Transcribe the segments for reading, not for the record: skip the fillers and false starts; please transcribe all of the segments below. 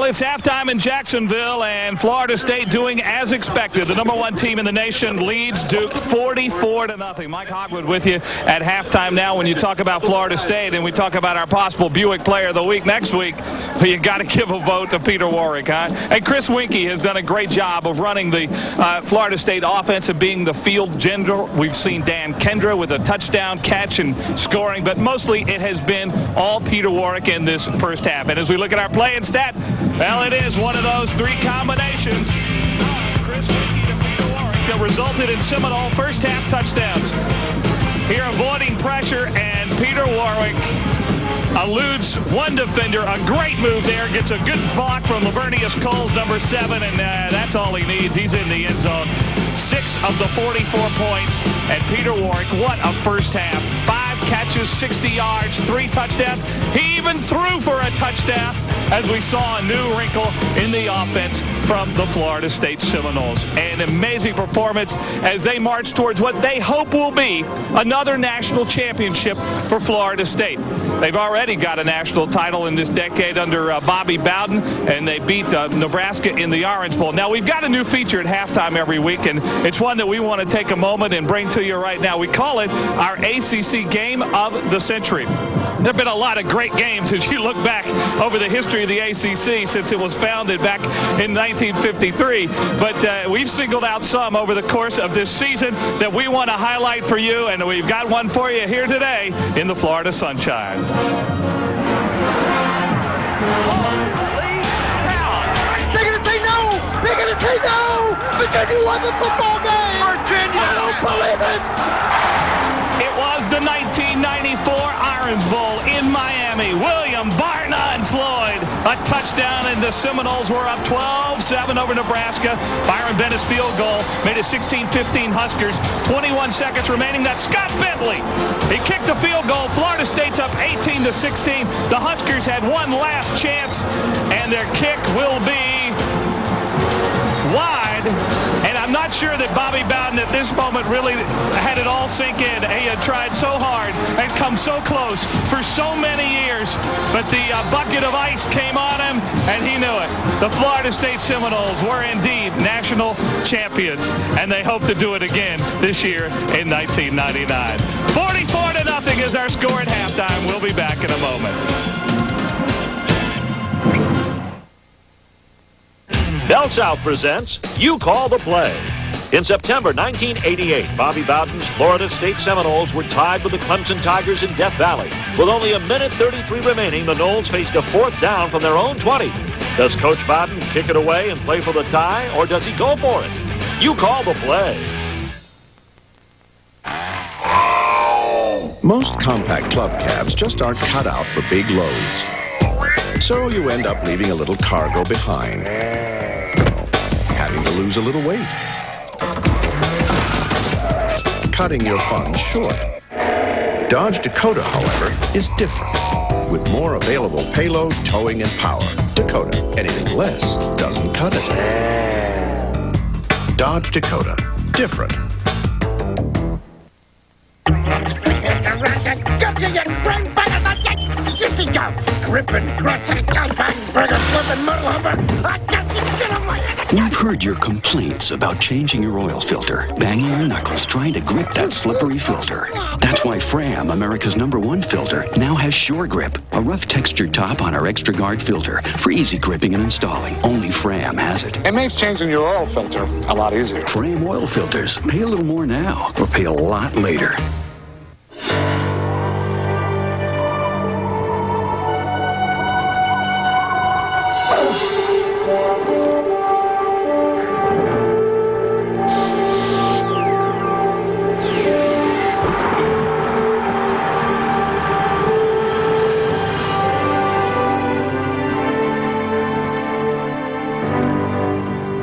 Well, it's halftime in Jacksonville, and Florida State doing as expected. The #1 team in the nation leads Duke 44-0. Mike Hogwood with you at halftime now. When you talk about Florida State and we talk about our possible Buick Player of the Week next week, you got to give a vote to Peter Warwick, huh? And Chris Winkie has done a great job of running the Florida State offense and being the field general. We've seen Dan Kendra with a touchdown catch and scoring, but mostly it has been all Peter Warwick in this first half. And as we look at our play and stat, well, it is one of those three combinations. Chris Winkie to Peter Warwick that resulted in Seminole first half touchdowns. Here avoiding pressure, and Peter Warwick eludes one defender. A great move there. Gets a good block from Lavernius Coles, number 7, and that's all he needs. He's in the end zone. 6 of the 44 points. And Peter Warwick, what a first half. 5 catches, 60 yards, 3 touchdowns. He even threw for a touchdown as we saw a new wrinkle in the offense from the Florida State Seminoles. An amazing performance as they march towards what they hope will be another national championship for Florida State. They've already got a national title in this decade under Bobby Bowden, and they beat Nebraska in the Orange Bowl. Now, we've got a new feature at halftime every week, and it's one that we want to take a moment and bring to you right now. We call it our ACC Game of the Century. There have been a lot of great games as you look back over the history of the ACC since it was founded back in 1953. But we've singled out some over the course of this season that we want to highlight for you, and we've got one for you here today in the Florida Sunshine. They're going to say no! They're going to say no! Virginia won the football game! Virginia! I don't believe it! It was the 1994 Orange Bowl in Miami. William, Barna, and Floyd. A touchdown, and the Seminoles were up 12-7 over Nebraska. Byron Bennett's field goal made it 16-15 Huskers. 21 seconds remaining. That's Scott Bentley. He kicked the field goal. Florida State's up 18-16. The Huskers had one last chance, and their kick will be wide. And I'm not sure that Bobby Bowden at this moment really had it all sink in. He had tried so hard and come so close for so many years, but the bucket of ice came on him, and he knew it. The Florida State Seminoles were indeed national champions, and they hope to do it again this year in 1999. 44-0 is our score at halftime. We'll be back in a moment. Bell South presents You Call the Play. In September 1988, Bobby Bowden's Florida State Seminoles were tied with the Clemson Tigers in Death Valley. With only a minute 33 remaining, the Noles faced a 4th down from their own 20. Does Coach Bowden kick it away and play for the tie, or does he go for it? You call the play. Most compact club cabs just aren't cut out for big loads. So you end up leaving a little cargo behind, having to lose a little weight, cutting your fun short. Dodge Dakota, however, is different. With more available payload, towing, and power, Dakota, anything less doesn't cut it. Dodge Dakota, different. Gotcha, you brain buggers! Jesse Jones! Gripping, crushing, gunpowder, burger, flipping, muddle humber! I guess you get away! We've heard your complaints about changing your oil filter, banging your knuckles trying to grip that slippery filter. That's why Fram, America's #1 filter, now has Sure Grip, a rough textured top on our Extra Guard filter for easy gripping and installing. Only Fram has it. It makes changing your oil filter a lot easier. Fram oil filters. Pay a little more now or pay a lot later.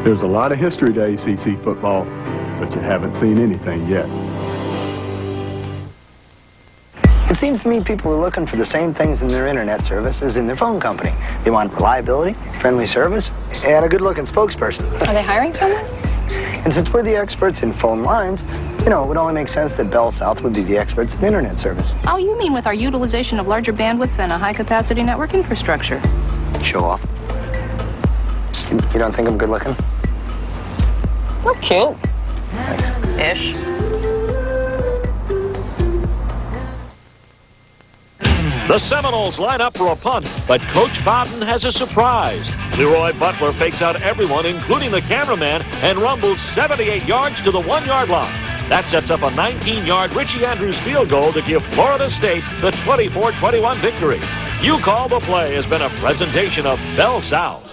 There's a lot of history to ACC football, but you haven't seen anything yet. It seems to me people are looking for the same things in their internet service as in their phone company. They want reliability, friendly service, and a good-looking spokesperson. Are they hiring someone? And since we're the experts in phone lines, you know, it would only make sense that Bell South would be the experts in internet service. Oh, you mean with our utilization of larger bandwidth and a high-capacity network infrastructure? Show off. You don't think I'm good looking? You're cute. Thanks. Ish. The Seminoles line up for a punt, but Coach Bowden has a surprise. Leroy Butler fakes out everyone, including the cameraman, and rumbles 78 yards to the 1-yard line. That sets up a 19-yard Richie Andrews field goal to give Florida State the 24-21 victory. You Call the Play has been a presentation of Bell South.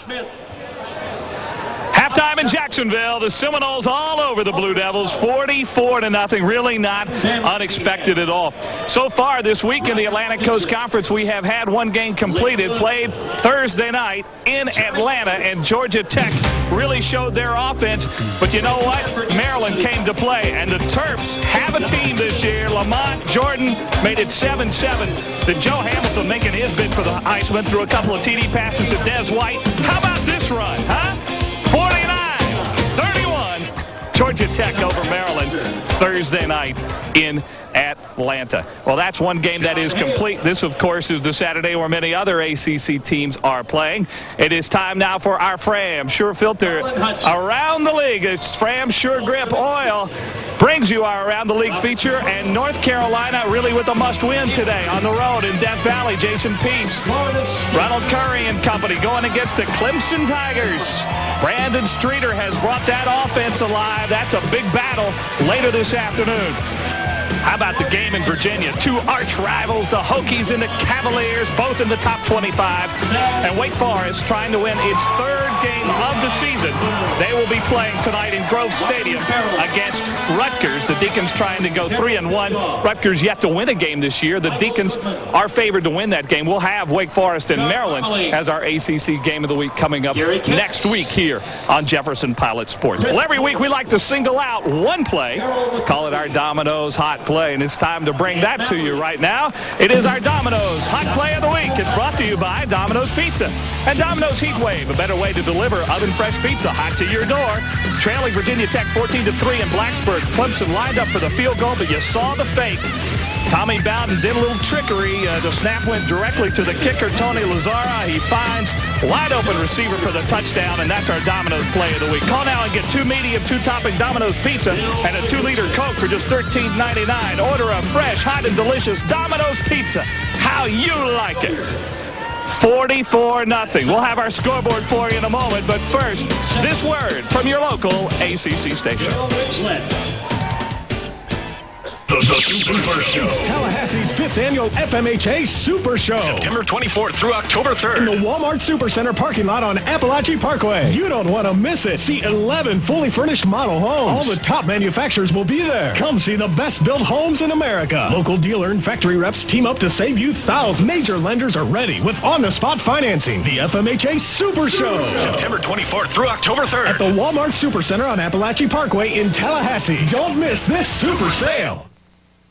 Halftime in Jacksonville, the Seminoles all over the Blue Devils, 44-0. Really not unexpected at all. So far this week in the Atlantic Coast Conference, we have had one game completed, played Thursday night in Atlanta, and Georgia Tech really showed their offense. But you know what? Maryland came to play, and the Terps have a team this year. Lamont Jordan made it 7-7. Then Joe Hamilton making his bid for the Iceman through a couple of TD passes to Des White. How about this run, huh? 49-31, Georgia Tech over Maryland Thursday night in Atlanta. Well, that's one game that is complete. This, of course, is the Saturday where many other ACC teams are playing. It is time now for our Fram Sure Filter Around the League. It's Fram Sure Grip Oil. Brings you our Around the League feature, and North Carolina really with a must-win today on the road in Death Valley. Jason Peace, Ronald Curry and company going against the Clemson Tigers. Brandon Streeter has brought that offense alive. That's a big battle later this afternoon. How about the game in Virginia? Two arch rivals, the Hokies and the Cavaliers, both in the top 25. And Wake Forest trying to win its third game of the season. They will be playing tonight in Grove Stadium against Rutgers. The Deacons trying to go 3-1. Rutgers yet to win a game this year. The Deacons are favored to win that game. We'll have Wake Forest and Maryland as our ACC Game of the Week coming up next week here on Jefferson Pilot Sports. Well, every week we like to single out one play. We call it our Domino's Hot Play, and it's time to bring that to you right now. It is our Domino's Hot Play of the Week. It's brought to you by Domino's Pizza and Domino's Heat Wave, a better way to deliver oven-fresh pizza hot to your door. Trailing Virginia Tech 14-3 in Blacksburg. Clemson lined up for the field goal, but you saw the fake. Tommy Bowden did a little trickery. The snap went directly to the kicker, Tony Lazara. He finds wide open receiver for the touchdown, and that's our Domino's Play of the Week. Call now and get 2 medium, 2-topping Domino's Pizza and a 2-liter Coke for just $13.99. Order a fresh, hot, and delicious Domino's Pizza. How you like it. 44-0. We'll have our scoreboard for you in a moment, but first, this word from your local ACC station. The Super Show. It's Tallahassee's 5th annual FMHA Super Show. September 24th through October 3rd. In the Walmart Supercenter parking lot on Appalachie Parkway. You don't want to miss it. See 11 fully furnished model homes. All the top manufacturers will be there. Come see the best built homes in America. Local dealer and factory reps team up to save you thousands. Major lenders are ready with on-the-spot financing. The FMHA Super Show. September 24th through October 3rd. At the Walmart Supercenter on Appalachie Parkway in Tallahassee. Don't miss this super sale.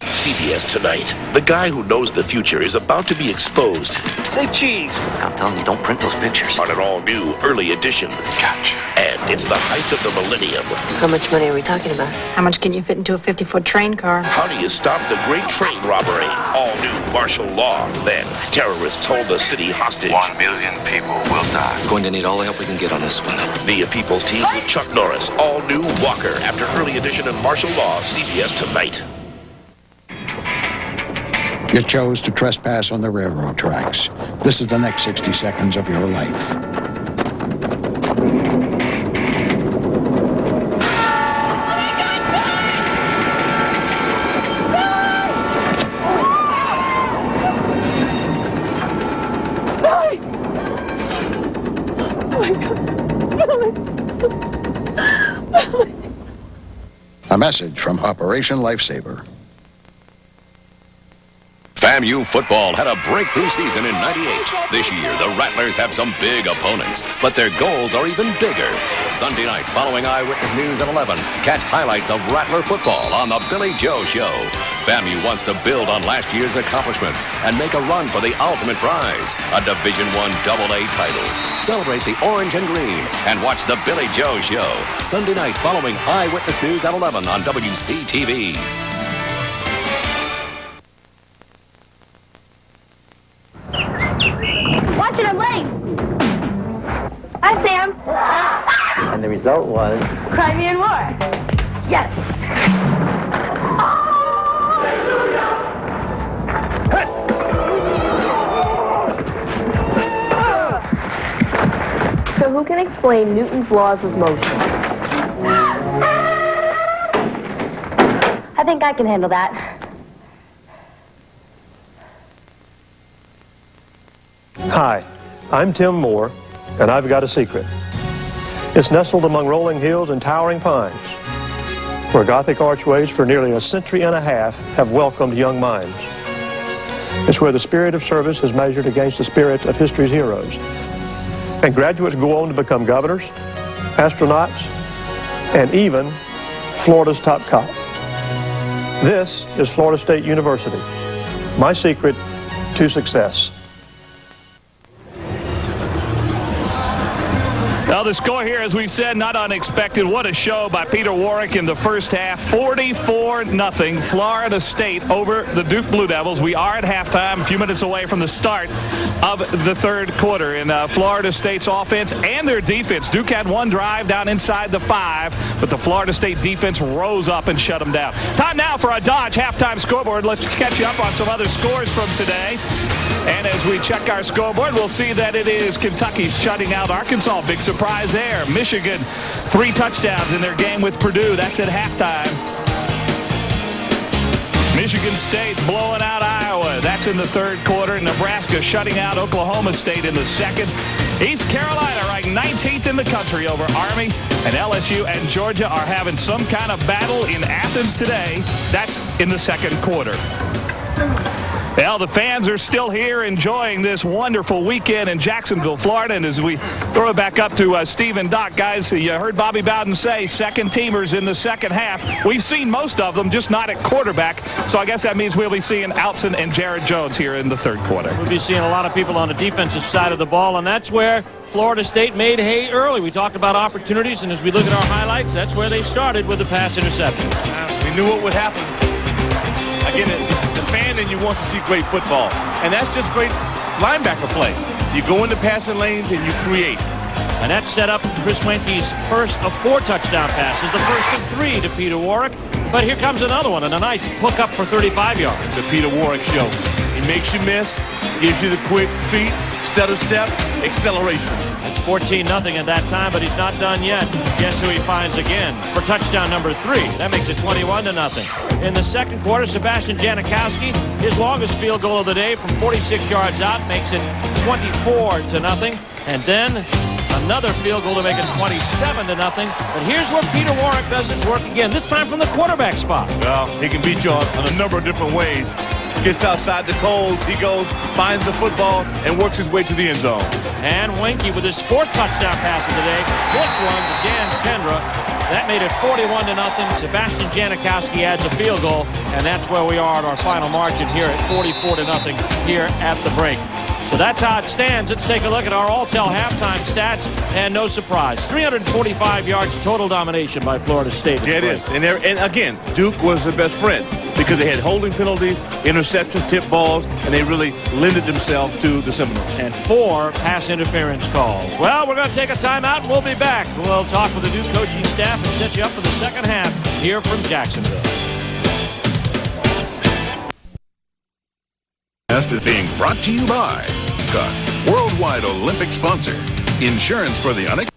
CBS Tonight. The guy who knows the future is about to be exposed. Say cheese. I'm telling you, don't print those pictures. On an all-new early edition. Gotcha. And it's the heist of the millennium. How much money are we talking about? How much can you fit into a 50-foot train car? How do you stop the great train robbery? All new martial law. Then terrorists hold the city hostage. 1 million people will die. Going to need all the help we can get on this one. The People's Team with Chuck Norris. All new Walker. After early edition and martial law. CBS Tonight. You chose to trespass on the railroad tracks. This is the next 60 seconds of your life. A message from Operation Lifesaver. FAMU football had a breakthrough season in '98. This year, the Rattlers have some big opponents, but their goals are even bigger. Sunday night, following Eyewitness News at 11, catch highlights of Rattler football on the Billy Joe Show. FAMU wants to build on last year's accomplishments and make a run for the ultimate prize, a Division I AA title. Celebrate the orange and green and watch the Billy Joe Show. Sunday night, following Eyewitness News at 11 on WCTV. Watch it, I'm late. Hi, Sam. And the result was... Crimean War. Yes. So who can explain Newton's laws of motion? I think I can handle that. Hi, I'm Tim Moore, and I've got a secret. It's nestled among rolling hills and towering pines, where Gothic archways for nearly a century and a half have welcomed young minds. It's where the spirit of service is measured against the spirit of history's heroes. And graduates go on to become governors, astronauts, and even Florida's top cop. This is Florida State University, my secret to success. Well, the score here, as we said, not unexpected. What a show by Peter Warrick in the first half. 44-0, Florida State over the Duke Blue Devils. We are at halftime, a few minutes away from the start of the third quarter. In Florida State's offense and their defense, Duke had one drive down inside the 5, but the Florida State defense rose up and shut them down. Time now for a Dodge halftime scoreboard. Let's catch you up on some other scores from today. And as we check our scoreboard, we'll see that it is Kentucky shutting out Arkansas. Big surprise there. Michigan, 3 touchdowns in their game with Purdue. That's at halftime. Michigan State blowing out Iowa. That's in the third quarter. Nebraska shutting out Oklahoma State in the second. East Carolina ranked 19th in the country over Army. And LSU and Georgia are having some kind of battle in Athens today. That's in the second quarter. Well, the fans are still here enjoying this wonderful weekend in Jacksonville, Florida. And as we throw it back up to Steve and Doc, guys, you heard Bobby Bowden say second teamers in the second half. We've seen most of them, just not at quarterback. So I guess that means we'll be seeing Outson and Jared Jones here in the third quarter. We'll be seeing a lot of people on the defensive side of the ball, and that's where Florida State made hay early. We talked about opportunities, and as we look at our highlights, that's where they started with the pass interception. We knew what would happen. Again, the fan in you wants to see great football, and that's just great linebacker play. You go into passing lanes and you create. And that set up Chris Wenke's first of 4 touchdown passes, the first of 3 to Peter Warrick. But here comes another one, and a nice hook up for 35 yards. The Peter Warrick show. He makes you miss, gives you the quick feet, stutter step, acceleration. It's 14-0 at that time, but he's not done yet. Guess who he finds again for touchdown number 3. That makes it 21-0. In the second quarter, Sebastian Janikowski, his longest field goal of the day from 46 yards out, makes it 24-0. And then another field goal to make it 27-0. But here's where Peter Warrick does his work again, this time from the quarterback spot. Well, he can beat you on a number of different ways. Gets outside the coals, he goes, finds the football, and works his way to the end zone. And Wenke with his 4th touchdown pass of the day. This one to Dan Kendra. That made it 41-0. Sebastian Janikowski adds a field goal, and that's where we are at our final margin here at 44-0 here at the break. So that's how it stands. Let's take a look at our all-tell halftime stats, and no surprise, 345 yards total domination by Florida State. Yeah, it is. And again, Duke was the best friend because they had holding penalties, interceptions, tip balls, and they really lended themselves to the Seminoles. And 4 pass interference calls. Well, we're going to take a timeout, and we'll be back. We'll talk with the Duke coaching staff and set you up for the second half here from Jacksonville. Is being brought to you by worldwide Olympic sponsor, insurance for the unexpected,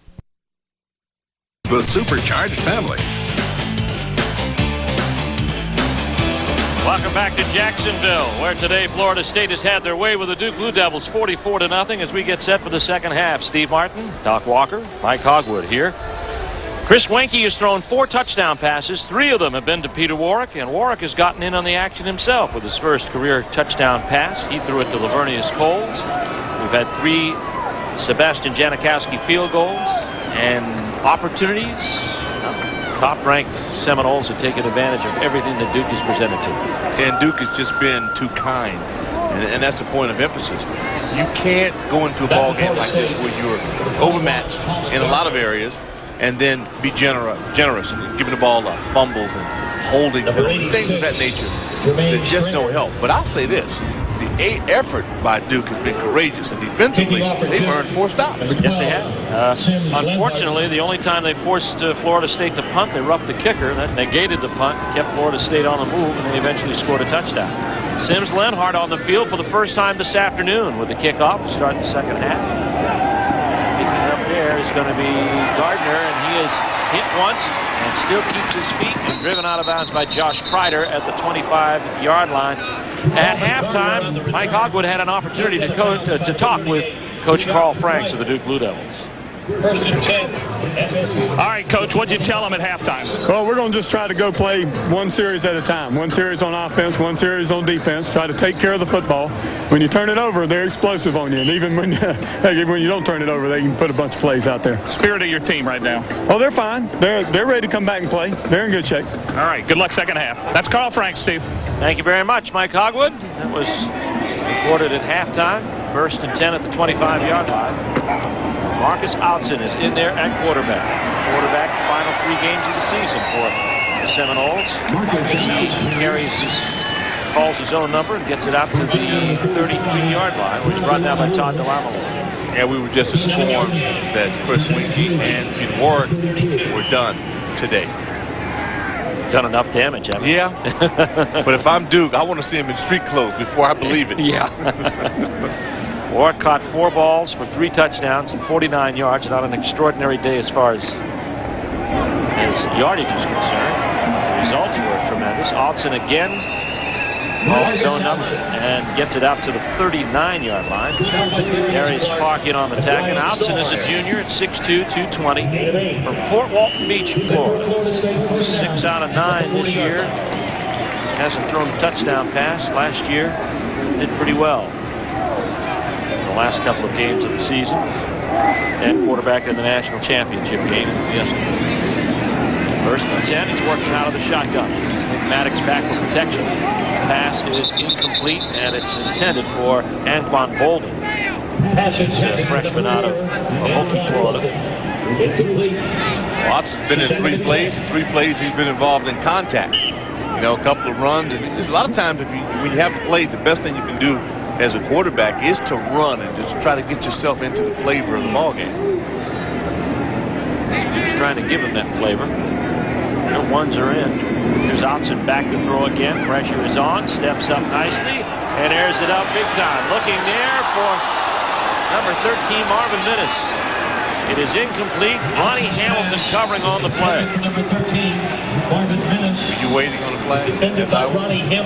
the supercharged family. Welcome back to Jacksonville, where today Florida State has had their way with the Duke Blue Devils 44-0 as we get set for the second half. Steve Martin, Doc Walker, Mike Hogwood here. Chris Wenke has thrown 4 touchdown passes. 3 of them have been to Peter Warrick, and Warrick has gotten in on the action himself with his first career touchdown pass. He threw it to Lavernius Coles. We've had 3 Sebastian Janikowski field goals and opportunities. Top-ranked Seminoles have taken advantage of everything that Duke has presented to them. And Duke has just been too kind, and that's the point of emphasis. You can't go into a ball game like this where you're overmatched in a lot of areas and then be generous and giving the ball fumbles and holding penalties, things of that nature that just don't help. But I'll say this, the effort by Duke has been courageous, and defensively, they've earned 4 stops. Yes, they have. Unfortunately, the only time they forced Florida State to punt, they roughed the kicker. That negated the punt, kept Florida State on the move, and they eventually scored a touchdown. Sims Lenhart on the field for the first time this afternoon with the kickoff to start the second half. Picking up there is going to be Gardner, and he is hit once and still keeps his feet and driven out of bounds by Josh Kreider at the 25-yard line. At halftime, Mike Hogwood had an opportunity to talk with Coach Carl Franks of the Duke Blue Devils. First and 10. All right, Coach, what'd you tell them at halftime? Well, we're going to just try to go play one series at a time. One series on offense, one series on defense. Try to take care of the football. When you turn it over, they're explosive on you. And even when you don't turn it over, they can put a bunch of plays out there. Spirit of your team right now? Oh, they're fine. They're ready to come back and play. They're in good shape. All right, good luck second half. That's Carl Franks, Steve. Thank you very much, Mike Hogwood. That was recorded at halftime. First and 10 at the 25-yard line. Marcus Outzen is in there at quarterback. Quarterback, the final 3 games of the season for the Seminoles. He calls his own number and gets it out to the 33-yard line, which is brought down by Todd DeLamo. Yeah, we were just informed that Chris Winkie and Peter Warwick were done today. Done enough damage, haven't you? Yeah. But if I'm Duke, I want to see him in street clothes before I believe it. Yeah. Warwick caught 4 balls for 3 touchdowns and 49 yards. Not an extraordinary day as far as yardage is concerned. The results were tremendous. Outzen again calls his own number and gets it out to the 39-yard line. Darius Clark in on the tack. And Outzen is a junior at 6'2", 220 from Fort Walton Beach, Florida. 6 out of 9 this year. Hasn't thrown a touchdown pass. Last year did pretty well. The last couple of games of the season, and quarterback in the national championship game in Fiesta. First and 10, he's working out of the shotgun. Maddox back for protection. Pass is incomplete, and it's intended for Anquan Bolden. He's a freshman out of Hokie, Florida. Watts has been in 3 plays. In 3 plays, he's been involved in contact. You know, a couple of runs, and there's a lot of times when you have a play, the best thing you can do as a quarterback is to run and just try to get yourself into the flavor of the ball game. He's trying to give him that flavor. The ones are in. Here's Outzen back to throw again. Pressure is on. Steps up nicely and airs it out big time. Looking there for number 13, Marvin Minnis. It is incomplete. Ronnie Hamilton covering on the play. Number 13, Marvin Minnis. Were you waiting on the flag? Yes, I was.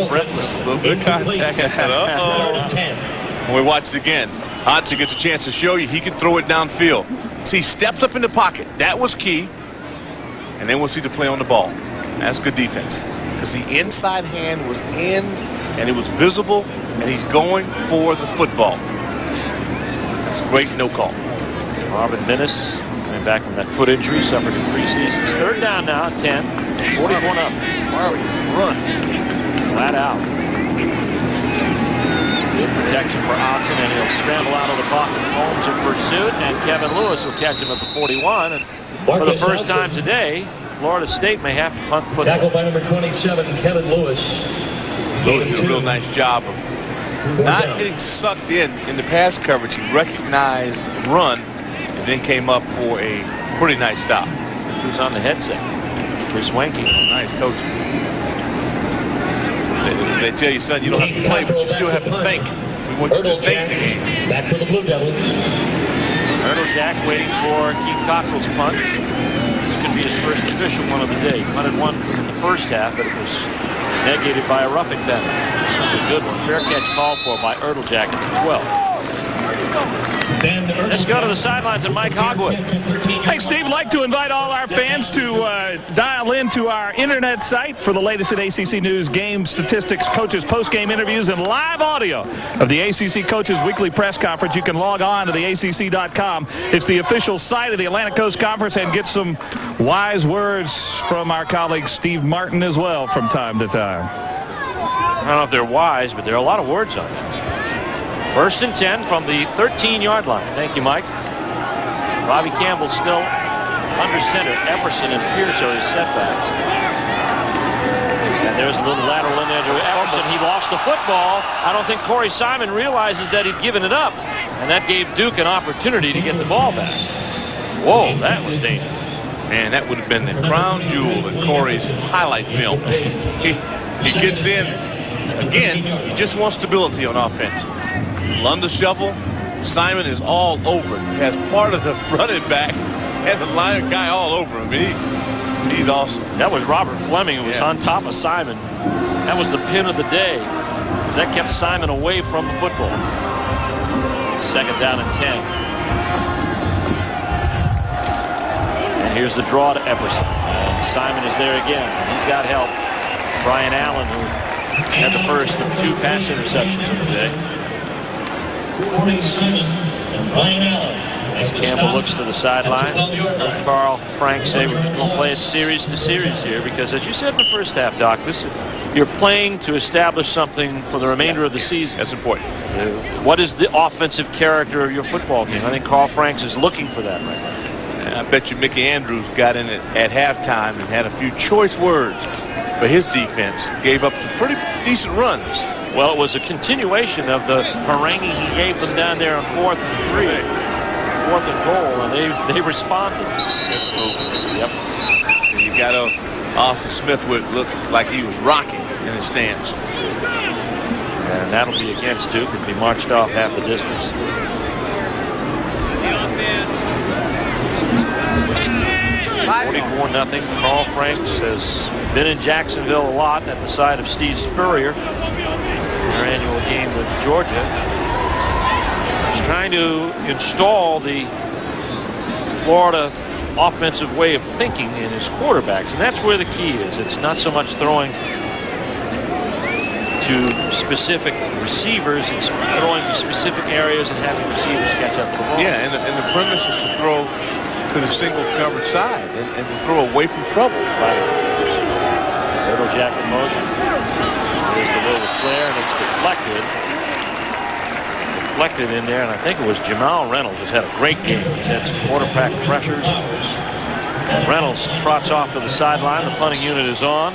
Breathless. A little bit of contact. When we watch it again, Outzen gets a chance to show you he can throw it downfield. See, steps up in the pocket. That was key. And then we'll see the play on the ball. That's good defense. Because the inside hand was in, and it was visible, and he's going for the football. That's a great no call. Marvin Minnis coming back from that foot injury, suffered in preseason. Third down now, 10, 44-0. Marvin, run. Flat out. Good protection for Outzen, and he'll scramble out of the pocket. Holmes in pursuit, and Kevin Lewis will catch him at the 41. And for the first time today, Florida State may have to punt the football. Tackled by number 27, Kevin Lewis. Lewis did a real nice job of not getting sucked in the pass coverage. He recognized the run and then came up for a pretty nice stop. Who's on the headset? Chris Wenke. Nice coaching. They tell you, son, you don't have to play, but you still have to think. We want you to think the game. Back for the Blue Devils. Jack waiting for Keith Cockrell's punt. This could be his first official one of the day. Punted one in the first half, but it was negated by a roughing penalty. This one's a good one. Fair catch called for by Jack at the 12. Let's go to the sidelines and Mike Hogwood. Hey, Steve, I'd like to invite all our fans to dial into our internet site for the latest in ACC news, game statistics, coaches, post-game interviews, and live audio of the ACC Coaches Weekly Press Conference. You can log on to the ACC.com. It's the official site of the Atlantic Coast Conference, and get some wise words from our colleague Steve Martin as well from time to time. I don't know if they're wise, but there are a lot of words on it. First and 10 from the 13-yard line. Thank you, Mike. Robbie Campbell still under center. Epperson and Pierce are his setbacks. And there's a little lateral in there to Everson. He lost the football. I don't think Corey Simon realizes that he'd given it up. And that gave Duke an opportunity to get the ball back. Whoa, that was dangerous. Man, that would have been the crown jewel in Corey's highlight film. He gets in. Again, he just wants stability on offense. Lunda shovel. Simon is all over it. Has part of the running back and the line guy all over him. He's awesome. That was Robert Fleming who was on top of Simon. That was the pin of the day, because that kept Simon away from the football. 2nd down and 10. And here's the draw to Epperson. And Simon is there again. He's got help. Brian Allen, who had the first of 2 pass interceptions of the day. Simon and Brian Allen. As Campbell looks to the sideline, Carl Frank say we're going to play it series to series here, because as you said in the first half, Doc, you're playing to establish something for the remainder of the season. That's important. What is the offensive character of your football team? I think Carl Franks is looking for that right now. I bet you Mickey Andrews got in it at halftime and had a few choice words, but his defense gave up some pretty decent runs. Well, it was a continuation of the haranguing he gave them down there on 4th and 3. 4th and goal, and they responded. Yes, yep. So you got Austin Smith would look like he was rocking in his stance. And that'll be against Duke and be marched off half the distance. 44-0. Carl Franks has been in Jacksonville a lot at the side of Steve Spurrier. Their annual game with Georgia. He's trying to install the Florida offensive way of thinking in his quarterbacks, and that's where the key is. It's not so much throwing to specific receivers, it's throwing to specific areas and having receivers catch up to the ball. Yeah, and the premise is to throw to the single coverage side and to throw away from trouble. Right. Little jacket motion. There's the little flare, and it's deflected. Deflected in there, and I think it was Jamal Reynolds just had a great game. He's had some quarterback pressures. Reynolds trots off to the sideline. The punting unit is on.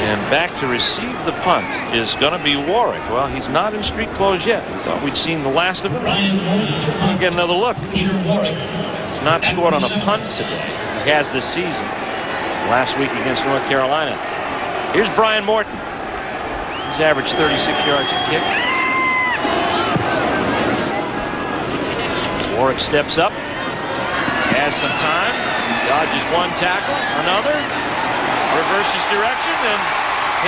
And back to receive the punt is going to be Warwick. Well, he's not in street clothes yet. We thought we'd seen the last of him. We'll get another look. He's not scored on a punt today. He has this season. Last week against North Carolina. Here's Brian Morton. He's averaged 36 yards a kick. Warwick steps up. Has some time. Dodges one tackle. Another. Reverses direction and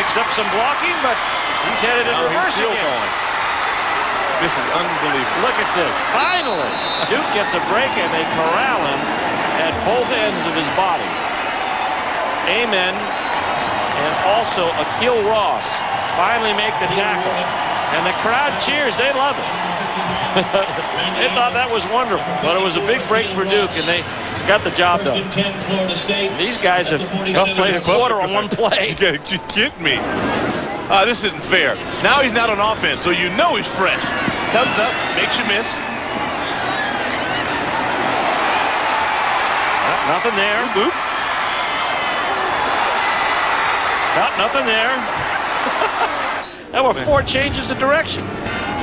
picks up some blocking, but he's headed in reverse again. Going. This is unbelievable. Look at this. Finally, Duke gets a break and they corral him at both ends of his body. Amen and also Akil Ross finally make the tackle. And the crowd cheers. They love it. They thought that was wonderful. But it was a big break for Duke, and they got the job done. These guys have played a quarter on one play. You kidding me? This isn't fair. Now he's not on offense, so you know he's fresh. Comes up, makes you miss. Nothing there. Boop. Nothing there. There were 4 changes of direction.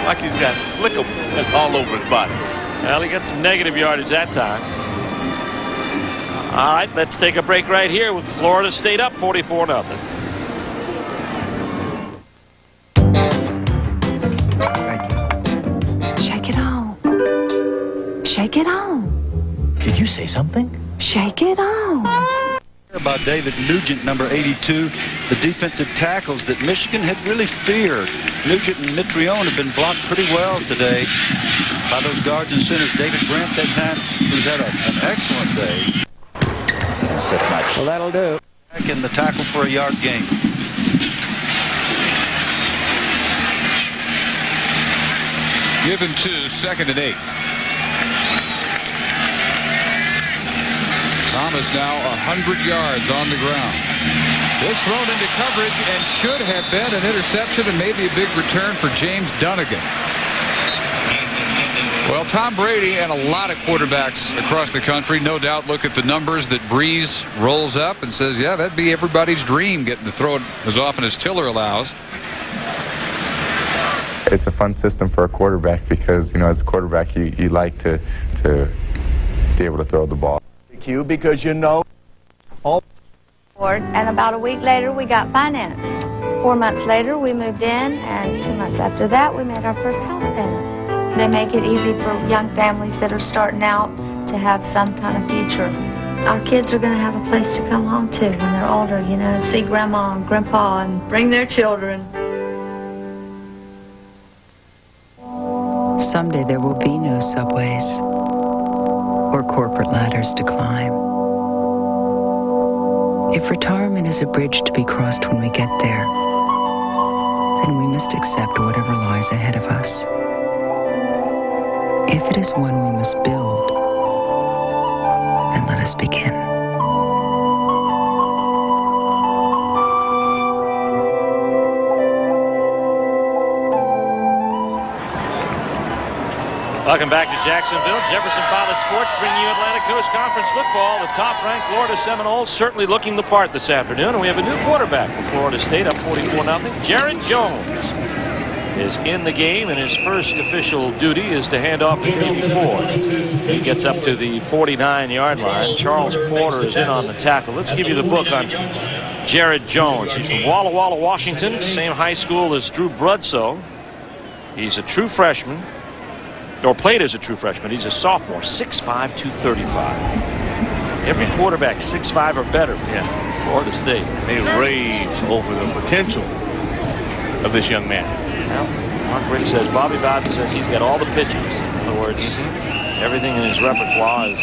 Like he's got slick'em all over his body. Well, he got some negative yardage that time. All right, let's take a break right here with Florida State up 44-0. Shake it on. Shake it on. Did you say something? Shake it on. About David Nugent, number 82, the defensive tackles that Michigan had really feared. Nugent and Mitrione have been blocked pretty well today by those guards and centers. David Brent that time, who's had an excellent day. Well, that'll do. Back in the tackle for a yard gain. Given 2, 2nd and 8. Thomas now 100 yards on the ground. This thrown into coverage and should have been an interception and maybe a big return for James Dunnigan. Well, Tom Brady and a lot of quarterbacks across the country, no doubt, look at the numbers that Breeze rolls up and says, yeah, that'd be everybody's dream, getting to throw it as often as Tiller allows. It's a fun system for a quarterback because, you know, as a quarterback, you like to be able to throw the ball. Because you know all. And about a week later, we got financed. 4 months later, we moved in, and 2 months after that, we made our first house payment. They make it easy for young families that are starting out to have some kind of future. Our kids are going to have a place to come home to when they're older, you know, see grandma and grandpa and bring their children. Someday there will be no subways or corporate ladders to climb. If retirement is a bridge to be crossed when we get there, then we must accept whatever lies ahead of us. If it is one we must build, then let us begin. Welcome back to Jacksonville. Jefferson Pilot Sports bringing you Atlantic Coast Conference football. The top-ranked Florida Seminoles certainly looking the part this afternoon. And we have a new quarterback for Florida State, up 44-0. Jared Jones is in the game, and his first official duty is to hand off to Davey Ford. He gets up to the 49-yard line. Charles Porter is in on the tackle. Let's give you the book on Jared Jones. He's from Walla Walla, Washington, same high school as Drew Bledsoe. He's a true freshman. Or played as a true freshman. He's a sophomore, 6'5", 235. Every quarterback 6'5" or better. Yeah, Florida State. They rave over the potential of this young man. Well, Mark Rick says, Bobby Bowden says he's got all the pitches. In other words, everything in his repertoire is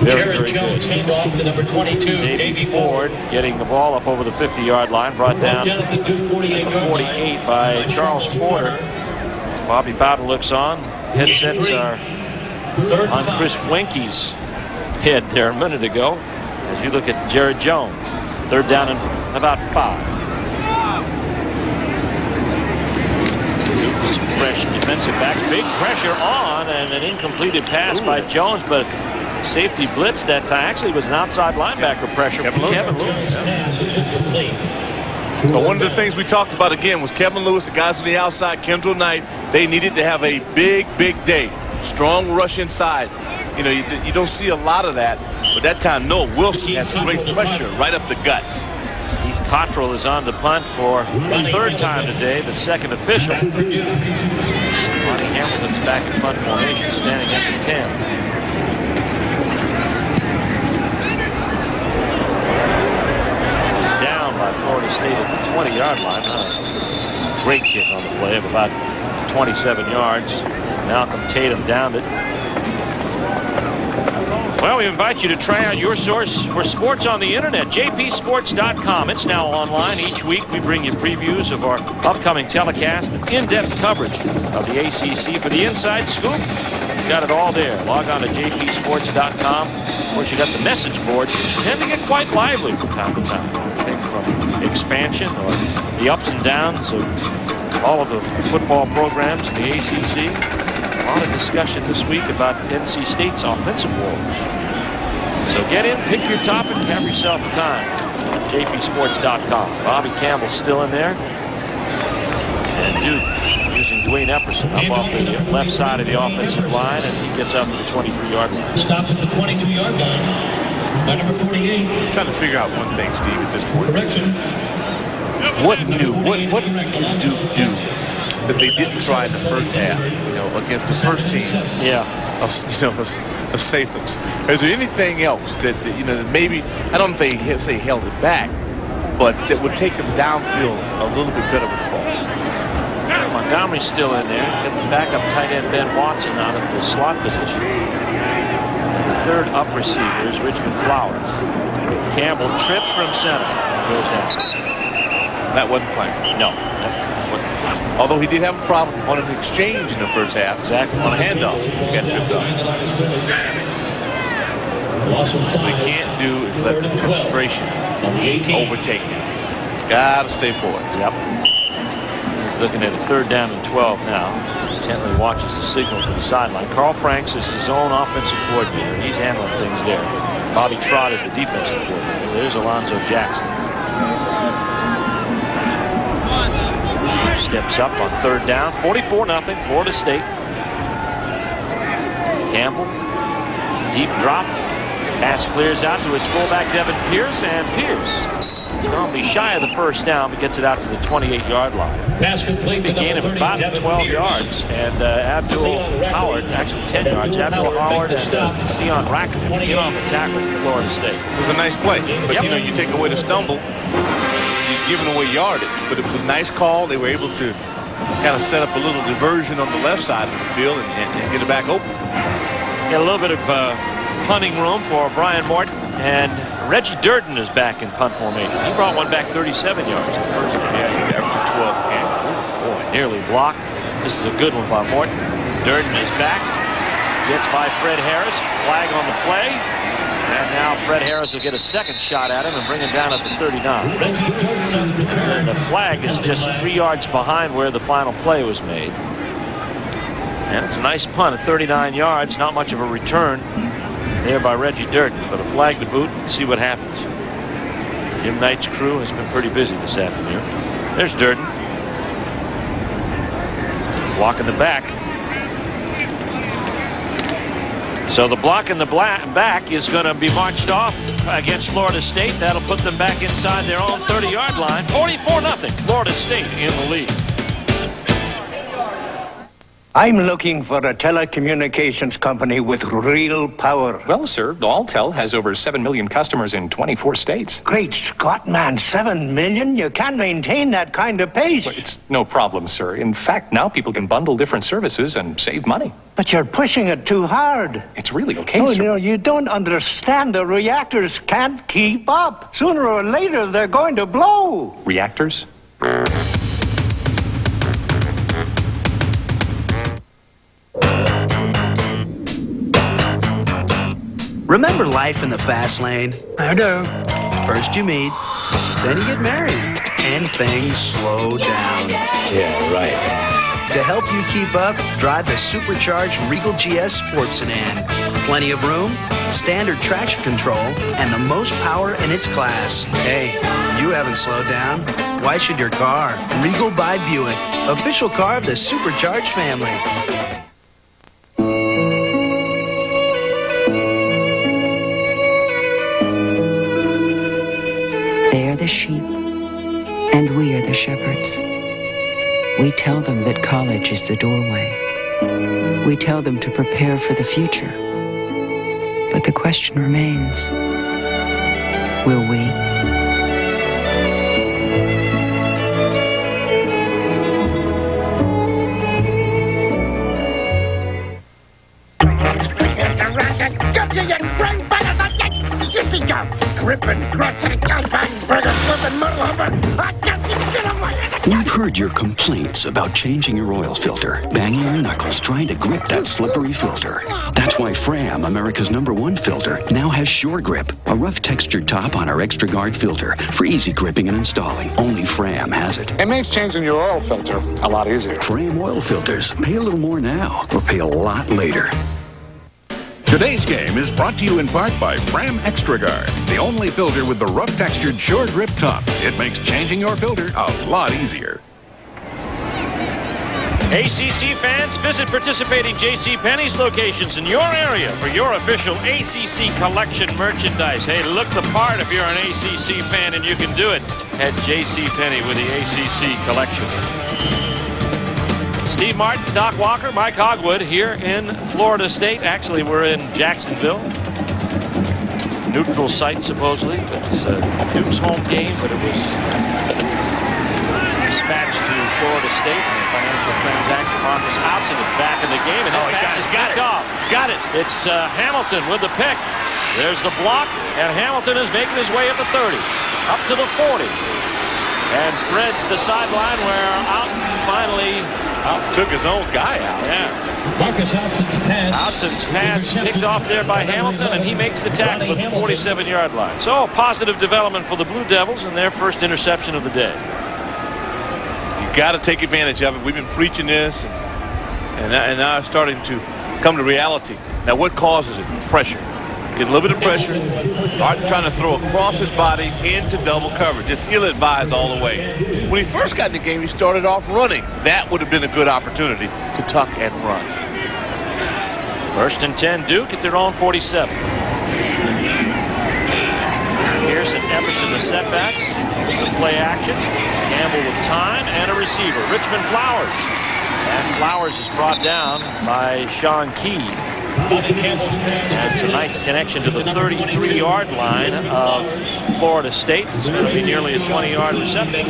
very, very good. Off to number 22, Davey Ford getting the ball up over the 50-yard line, brought down at the 48 by Charles Porter. Bobby Bowden looks on. Headsets are on Chris Wenke's head there a minute ago. As you look at Jared Jones, third down and about 5. Some fresh defensive back. Big pressure on and an incompleted pass by Jones, but safety blitz that time. Actually, it was an outside linebacker pressure from Kevin Lewis. But one of the things we talked about again was Kevin Lewis, the guys on the outside, Kendall Knight. They needed to have a big day. Strong rush inside. You know, you don't see a lot of that. But that time, Noah Wilson has great pressure right up the gut. Keith Cottrell is on the punt for the third time today, the second official. Ronnie Hamilton's back in punt formation, standing at the 10. Florida State at the 20-yard line. Great kick on the play of about 27 yards. Malcolm Tatum downed it. Well, we invite you to try out your source for sports on the internet, jpsports.com. It's now online. Each week we bring you previews of our upcoming telecast and in-depth coverage of the ACC for the inside scoop. You've got it all there. Log on to jpsports.com. Of course, you got the message boards, which tend to get quite lively from time to time. From expansion or the ups and downs of all of the football programs in the ACC. A lot of discussion this week about NC State's offensive woes. So get in, pick your topic, have yourself a time. jpsports.com. Bobby Campbell's still in there. And Duke using Dwayne Epperson up off the left side of the offensive line, and he gets up to the 23-yard line. Stops at the 22-yard line. By number 48. I'm trying to figure out one thing, Steve, at this point. Correction. What can Duke do that they didn't try in the first half, you know, against the first team? Yeah. Assailants. Is there anything else that you know, that maybe, I don't know if they say held it back, but that would take them downfield a little bit better with the ball? Montgomery's still in there. Get the backup tight end Ben Watson out of the slot position. The third up receiver is Richmond Flowers. Campbell trips from center. Goes down. That wasn't planned. No. Although he did have a problem on an exchange in the first half. Exactly. On a handoff. He got tripped up. What we can't do is let the frustration overtake him. Gotta stay poised. Yep. Looking at a 3rd down and 12 now. Intently watches the signal from the sideline. Carl Franks is his own offensive coordinator. He's handling things there. Bobby Trott is the defensive coordinator. There's Alonzo Jackson. Steps up on 3rd down. 44-0 Florida State. Campbell. Deep drop. Pass clears out to his fullback Devin Pierce, and Pierce is going to be shy of the 1st down, but gets it out to the 28-yard line. Big gain of about 12 yards, and Abdul Howard, actually 10 yards. Abdul Howard and Theon Rackman get on the tackle for Florida State. It was a nice play, but you know, you take away the stumble, you're giving away yardage. But it was a nice call. They were able to kind of set up a little diversion on the left side of the field and get it back open. Got a little bit of punting room for Brian Morton, and Reggie Durden is back in punt formation. He brought one back 37 yards in the first game. Yeah, he's averaging 12 a game. Boy, nearly blocked. This is a good one by Morton. Durden is back. Gets by Fred Harris. Flag on the play. And now Fred Harris will get a 2nd shot at him and bring him down at the 39. And the flag is just 3 yards behind where the final play was made. And it's a nice punt at 39 yards. Not much of a return there by Reggie Durden, but a flag to boot and see what happens. Jim Knight's crew has been pretty busy this afternoon. There's Durden. Block in the back. So the block in the back is going to be marched off against Florida State. That'll put them back inside their own 30-yard line. 44-0 Florida State in the lead. I'm looking for a telecommunications company with real power. Well, sir, Alltel has over 7 million customers in 24 states. Great Scott, man, 7 million? You can't maintain that kind of pace. Well, it's no problem, sir. In fact, now people can bundle different services and save money. But you're pushing it too hard. It's really okay, sir. No, you don't understand. The reactors can't keep up. Sooner or later, they're going to blow. Reactors? Remember life in the fast lane? I do. First you meet, then you get married, and things slow down. Yeah, right. To help you keep up, drive the supercharged Regal GS Sport Sedan. Plenty of room, standard traction control, and the most power in its class. Hey, you haven't slowed down. Why should your car? Regal by Buick, official car of the supercharged family. They are the sheep, and we are the shepherds. We tell them that college is the doorway. We tell them to prepare for the future. But the question remains, will we? We've heard your complaints about changing your oil filter, banging your knuckles trying to grip that slippery filter. That's why Fram, America's #1 filter, now has Sure Grip, a rough textured top on our Extra Guard filter for easy gripping and installing. Only Fram has it. It makes changing your oil filter a lot easier. Fram oil filters. Pay a little more now or pay a lot later. Today's game is brought to you in part by Fram Extra Guard, the only filter with the rough textured Sure Grip top. It makes changing your filter a lot easier. ACC fans, visit participating JCPenney's locations in your area for your official ACC collection merchandise. Hey, look the part if you're an ACC fan, and you can do it at JCPenney with the ACC collection. Steve Martin, Doc Walker, Mike Hogwood here in Florida State. Actually, we're in Jacksonville. Neutral site, supposedly. It's Duke's home game, but it was dispatched to Florida State in a financial transaction. Marcus Hobson is back in the game, and his pass is picked off. Got it. It's Hamilton with the pick. There's the block, and Hamilton is making his way at the 30, up to the 40. And Fred's the sideline where Outen finally took his own guy out. Yeah. Marcus Hobson's pass picked off there by Hamilton, and he makes the tackle at the 47-yard line. So a positive development for the Blue Devils and their first interception of the day. You got to take advantage of it. We've been preaching this, and now it's starting to come to reality. Now, what causes it? Pressure. Get a little bit of pressure. Art trying to throw across his body into double coverage. Just ill-advised all the way. When he first got in the game, he started off running. That would have been a good opportunity to tuck and run. 1st and 10, Duke at their own 47. Pierce and Epperson the setbacks. The play action. Campbell with time and a receiver. Richmond Flowers. And Flowers is brought down by Sean Key. And it's a nice connection to the 33-yard line of Florida State. It's going to be nearly a 20-yard reception.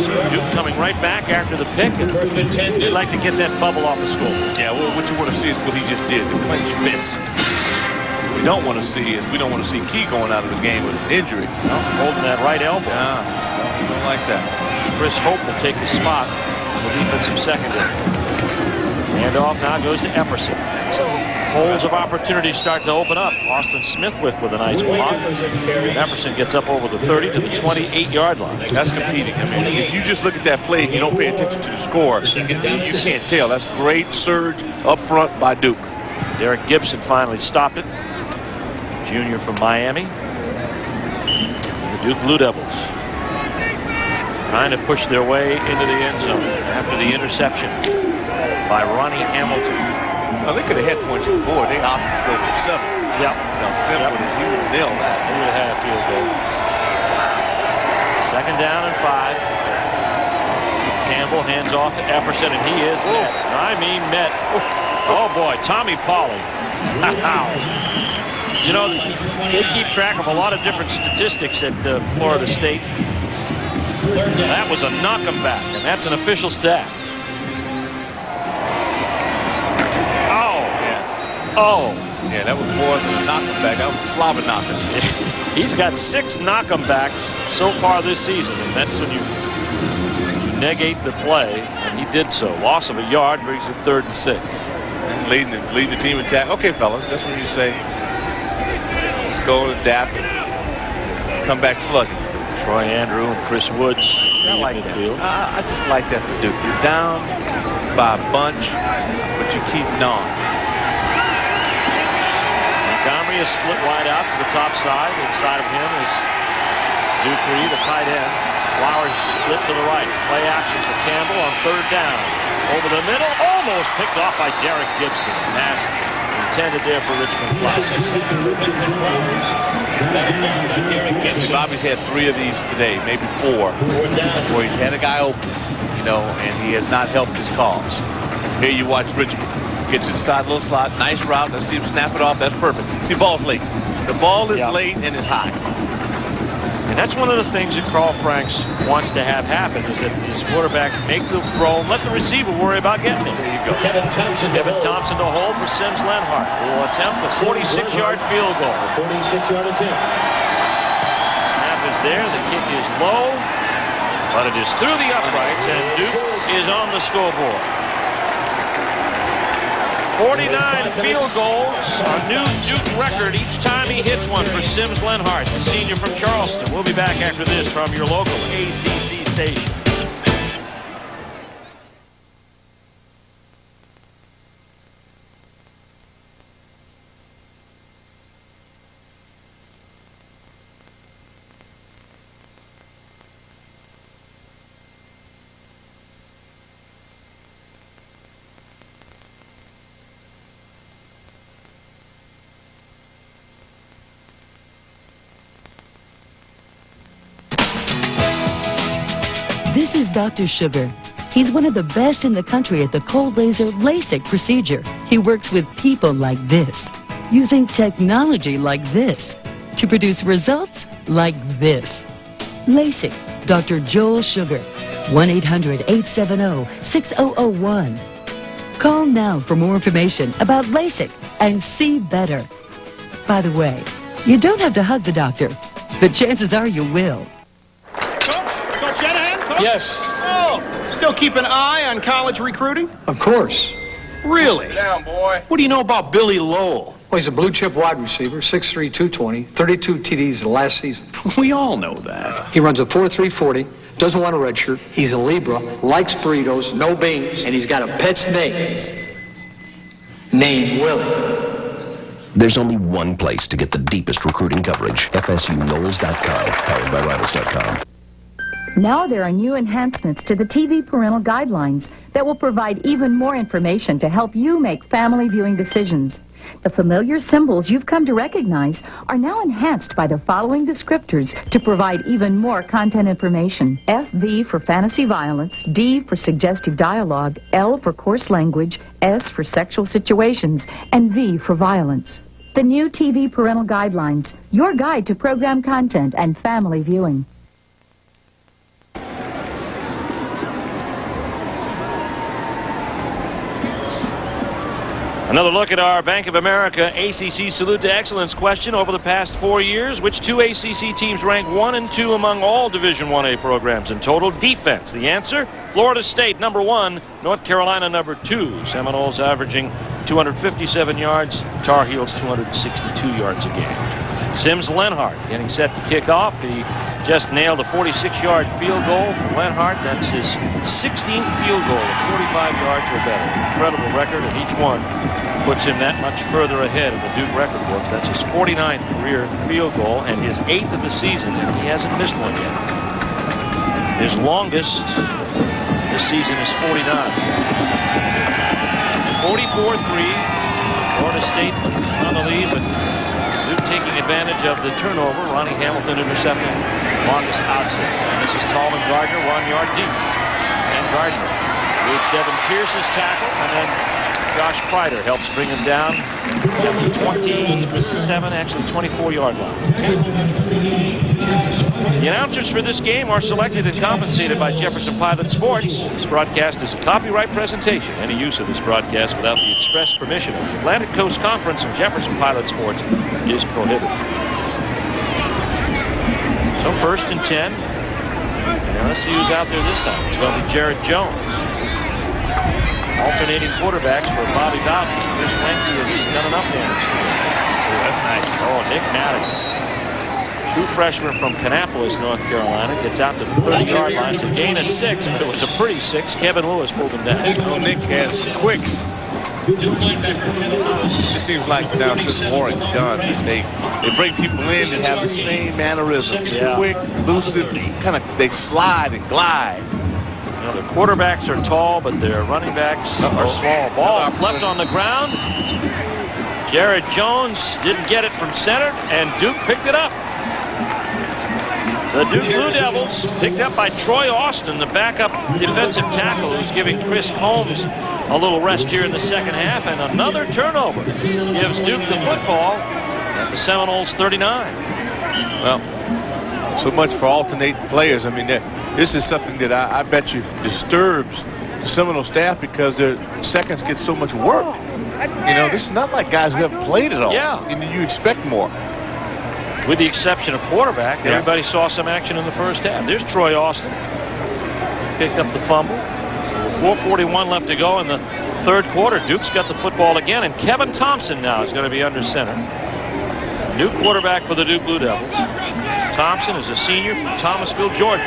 So Duke coming right back after the pick. And they'd like to get that bubble off the score. Yeah, well, what you want to see is what he just did, the clenched fists. What we don't want to see is we don't want to see Key going out of the game with an injury. No, holding that right elbow. Yeah, don't like that. Chris Hope will take the spot in the defensive secondary. Handoff now goes to Epperson. So holes of opportunity start to open up. Austin Smithwick with a nice block. Epperson gets up over the 30 to the 28-yard line. That's competing. I mean, if you just look at that play and you don't pay attention to the score, you can't tell. That's great surge up front by Duke. Derek Gibson finally stopped it. Junior from Miami. The Duke Blue Devils trying to push their way into the end zone after the interception by Ronnie Hamilton. Well, they could have had points on the board. They opted to go for 7. Yep. No, 7 he would have nailed that. He would have had a field goal. 2nd down and 5. Campbell hands off to Epperson, and he is met. I mean met. Oh boy, Tommy Pauly. You know, they keep track of a lot of different statistics at Florida State. That was a knock-em back, and that's an official stat. Oh. Yeah, that was more than a knock-em back. That was a slobber knocker. He's got 6 knock-em backs so far this season, and that's when you negate the play, and he did so. Loss of a yard brings it 3rd and 6. And leading the team in tackle. Okay, fellas, that's when you say, let's go and adapt and come back slugging. Troy Andrew and Chris Woods. I like that. I just like that for Duke. You're down by a bunch, but you keep gnawing. Montgomery is split wide out to the top side. Inside of him is Dupree, the tight end. Flowers split to the right. Play action for Campbell on 3rd down. Over the middle, almost picked off by Derek Gibson. Pass intended there for Richmond Flowers. Yes, Bobby's had 3 of these today, maybe 4, where he's had a guy open, you know, and he has not helped his cause. Here you watch Richmond. Gets inside little slot, nice route. Let's see him snap it off. That's perfect. See, ball's late. The ball is late and is high. And that's one of the things that Carl Franks wants to have happen, is that his quarterback make the throw and let the receiver worry about getting it. There you go. Kevin Thompson to hold for Sims Lenhart, who will attempt a 46-yard field goal. 46-yard attempt. Snap is there. The kick is low, but it is through the uprights, and Duke is on the scoreboard. 49 field goals, a new Duke record each time he hits one for Sims Lenhart, the senior from Charleston. We'll be back after this from your local ACC station. This is Dr. Sugar. He's one of the best in the country at the cold laser LASIK procedure. He works with people like this, using technology like this, to produce results like this. LASIK, Dr. Joel Sugar, 1-800-870-6001. Call now for more information about LASIK and see better. By the way, you don't have to hug the doctor, but chances are you will. Coach Shanahan? Coach? Yes. Oh, still keep an eye on college recruiting? Of course. Really? Sit down, boy. What do you know about Billy Lowell? Well, he's a blue-chip wide receiver, 6'3", 220, 32 TDs last season. We all know that. He runs a 4.3 40, doesn't want a red shirt. He's a Libra, likes burritos, no beans, and he's got a pet snake named Willie. There's only one place to get the deepest recruiting coverage. FSUKnowles.com, powered by Rivals.com. Now there are new enhancements to the TV parental guidelines that will provide even more information to help you make family viewing decisions. The familiar symbols you've come to recognize are now enhanced by the following descriptors to provide even more content information. FV for fantasy violence, D for suggestive dialogue, L for coarse language, S for sexual situations, and V for violence. The new TV parental guidelines, your guide to program content and family viewing. Another look at our Bank of America ACC Salute to Excellence question. Over the past 4 years, which two ACC teams rank 1 and 2 among all Division 1A programs in total defense? The answer, Florida State number 1, North Carolina number 2. Seminoles averaging 257 yards, Tar Heels 262 yards a game. Sims Lenhart getting set to kick off. He just nailed a 46-yard field goal for Lenhart. That's his 16th field goal of 45 yards or better. Incredible record, and each one puts him that much further ahead of the Duke record book. That's his 49th career field goal and his 8th of the season, and he hasn't missed one yet. His longest this season is 49. 44-3. Florida State on the lead, but Duke taking advantage of the turnover. Ronnie Hamilton intercepting Marcus Outson. And this is Tallman Gardner, 1 yard deep. And Gardner leads Devin Pierce's tackle, and then Josh Kreider helps bring him down at the 27, actually 24-yard line. The announcers for this game are selected and compensated by Jefferson Pilot Sports. This broadcast is a copyright presentation. Any use of this broadcast without the express permission of the Atlantic Coast Conference and Jefferson Pilot Sports is prohibited. So 1st and 10. Now let's see who's out there this time. It's going to be Jared Jones. Alternating quarterbacks for Bobby Bowden. Chris Wenke has done enough damage. Oh, that's nice. Oh, Nick Maddox. True freshman from Kannapolis, North Carolina, gets out to the 30-yard line. It's a gain of 6, but it was a pretty 6. Kevin Lewis pulled him down. Oh, Nick has some quicks. It just seems like now since Warren done, they bring people in that have the same mannerisms. Yeah. Quick, elusive, they slide and glide. You know, the quarterbacks are tall, but their running backs are small. Ball left on the ground. Jared Jones didn't get it from center, and Duke picked it up. The Duke Blue Devils picked up by Troy Austin, the backup defensive tackle, who's giving Chris Combs a little rest here in the second half, and another turnover gives Duke the football at the Seminoles 39. Well, so much for alternating players. I mean, this is something that I bet you disturbs the Seminole staff because their seconds get so much work. You know, this is not like guys who haven't played at all. Yeah. You expect more. With the exception of quarterback, everybody saw some action in the first half. There's Troy Austin. Picked up the fumble. So with 4:41 left to go in the third quarter, Duke's got the football again, and Kevin Thompson now is going to be under center. New quarterback for the Duke Blue Devils. Thompson is a senior from Thomasville, Georgia.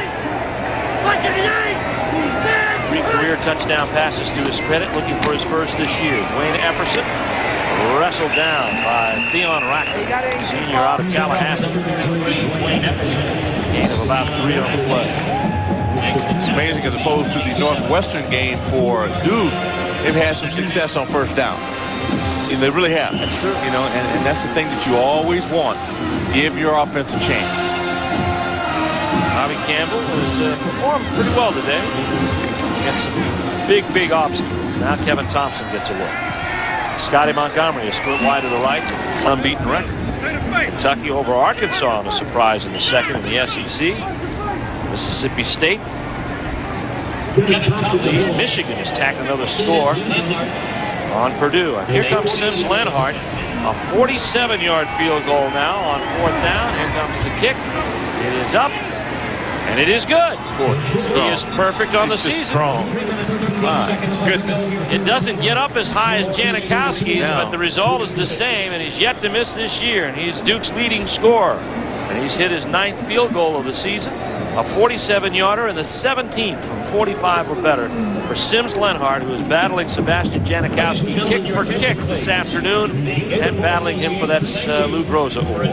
3 career touchdown passes to his credit, looking for his first this year. Dwayne Epperson wrestled down by Theon Rackler, senior out of Tallahassee. Gain of about 3 on the play. It's amazing as opposed to the Northwestern game for Duke, they've had some success on first down. And they really have. That's true. You know, and that's the thing that you always want. Give your offense a chance. Bobby Campbell has performed pretty well today against some big obstacles. Now Kevin Thompson gets a look. Scotty Montgomery is split wide to the right, unbeaten record. Kentucky over Arkansas on a surprise in the second in the SEC. Mississippi State. Michigan has tacked another score on Purdue. And here comes Sims Lenhart. A 47-yard field goal now on 4th down. Here comes the kick. It is up. And it is good. He is perfect on the season. Strong. My goodness. It doesn't get up as high as Janikowski's, but the result is the same, and he's yet to miss this year, and he's Duke's leading scorer. And he's hit his 9th field goal of the season. a 47-yarder, and the 17th from 45 or better for Sims Lenhart, who is battling Sebastian Janikowski kick for kick this afternoon and battling him for that Lou Groza award.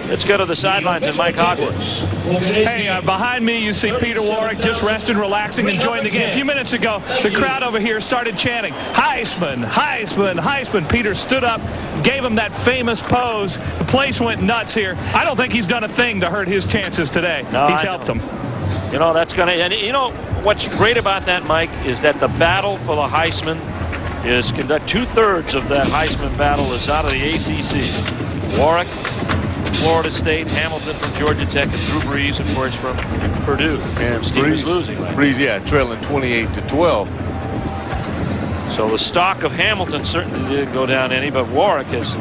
Let's go to the sidelines and Mike Hogwarts. Hey, behind me you see Peter Warwick just resting, relaxing, enjoying the game. A few minutes ago, the crowd over here started chanting, Heisman, Heisman, Heisman. Peter stood up, gave him that famous pose. The place went nuts here. I don't think he's done a thing to hurt his chances today. No, he's helped him. You know, that's going to, and you know, what's great about that, Mike, is that the battle for the Heisman is conducted. 2/3 of that Heisman battle is out of the ACC. Warwick, Florida State, Hamilton from Georgia Tech, and Drew Brees, of course, from Purdue. And Steve is losing. Right? Brees, yeah, trailing 28-12. So the stock of Hamilton certainly didn't go down any, but Warwick has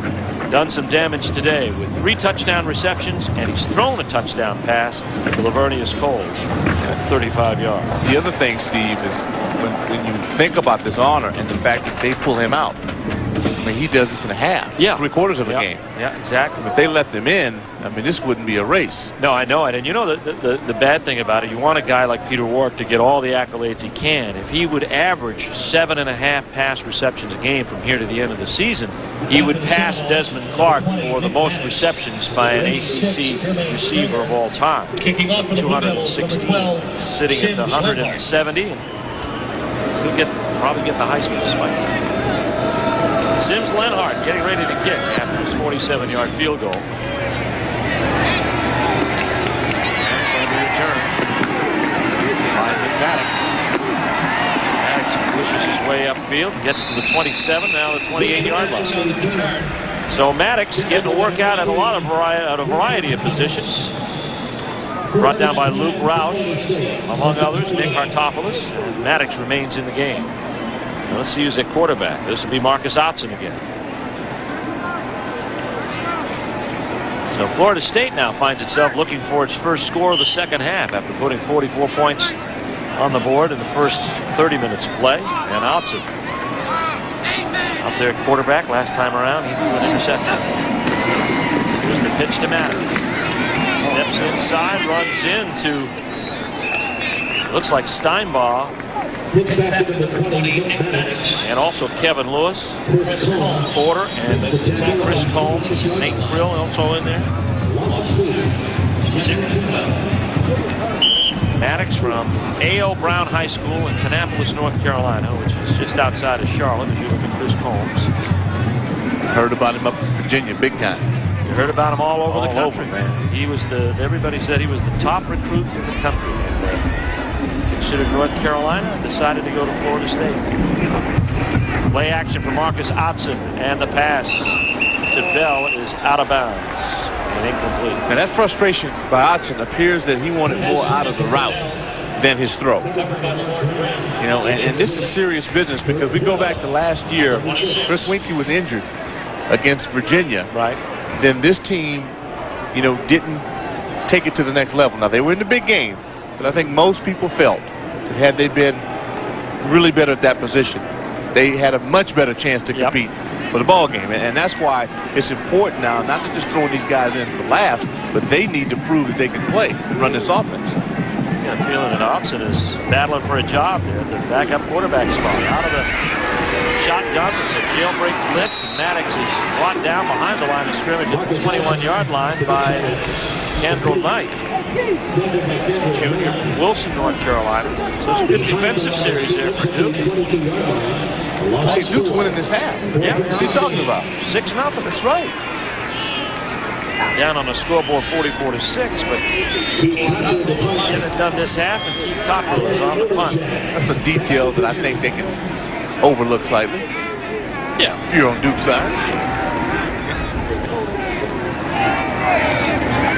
done some damage today with 3 touchdown receptions, and he's thrown a touchdown pass to Lavernius Coles at 35 yards. The other thing, Steve, is when you think about this honor and the fact that they pull him out, I mean, he does this in a half, 3/4 of a game. Yeah, exactly. If they left him in, I mean, this wouldn't be a race. No, I know it. And you know the bad thing about it, you want a guy like Peter Warwick to get all the accolades he can. If he would average 7.5 pass receptions a game from here to the end of the season, he would pass Desmond Clark for the most receptions by an ACC receiver of all time. 216, sitting at the 170, and he'll probably get the Heisman despite that. Sims Lenhart getting ready to kick after his 47-yard field goal. That's going to be returned by Nick Maddox. Maddox pushes his way upfield, gets to the 27, now the 28-yard line. So Maddox getting to work out at a variety of positions. Brought down by Luke Roush, among others, Nick Hartopoulos, and Maddox remains in the game. Now let's see who's at quarterback. This will be Marcus Otson again. So Florida State now finds itself looking for its first score of the second half after putting 44 points on the board in the first 30 minutes of play. And Otson out there at quarterback. Last time around, he threw an interception. Here's the pitch to Maddox. Steps inside, runs into, looks like Steinbaugh. And also Kevin Lewis, Porter, and Chris Combs, Nate Krill also in there. Maddox from A.O. Brown High School in Kannapolis, North Carolina, which is just outside of Charlotte, as you look at Chris Combs. Heard about him up in Virginia big time. You heard about him all over the country, man. He was everybody said he was the top recruit in the country. Considered North Carolina, decided to go to Florida State. Play action for Marcus Otson, and the pass to Bell is out of bounds and incomplete. And that frustration by Otson appears that he wanted more out of the route than his throw. You know, and this is serious business because we go back to last year. Chris Winkie was injured against Virginia. Right. Then this team, you know, didn't take it to the next level. Now, they were in the big game, but I think most people felt that had they been really better at that position, they had a much better chance to compete for the ball game. And that's why it's important now not to just throwing these guys in for laughs, but they need to prove that they can play and run this offense. Got a feeling that Otson is battling for a job there at the backup quarterback spot. Out of the shotgun, it's a jailbreak blitz, and Maddox is brought down behind the line of scrimmage at the 21-yard line by Kendall Knight, junior from Wilson, North Carolina. So it's a good defensive series there for Duke. Hey, Duke's winning this half. Yeah. What are you talking about? 6-0. That's right. Down on the scoreboard 44-6, but get it done this half, and Keith Cockrell is on the punt. That's a detail that I think they can overlook slightly. Yeah. If you're on Duke's side.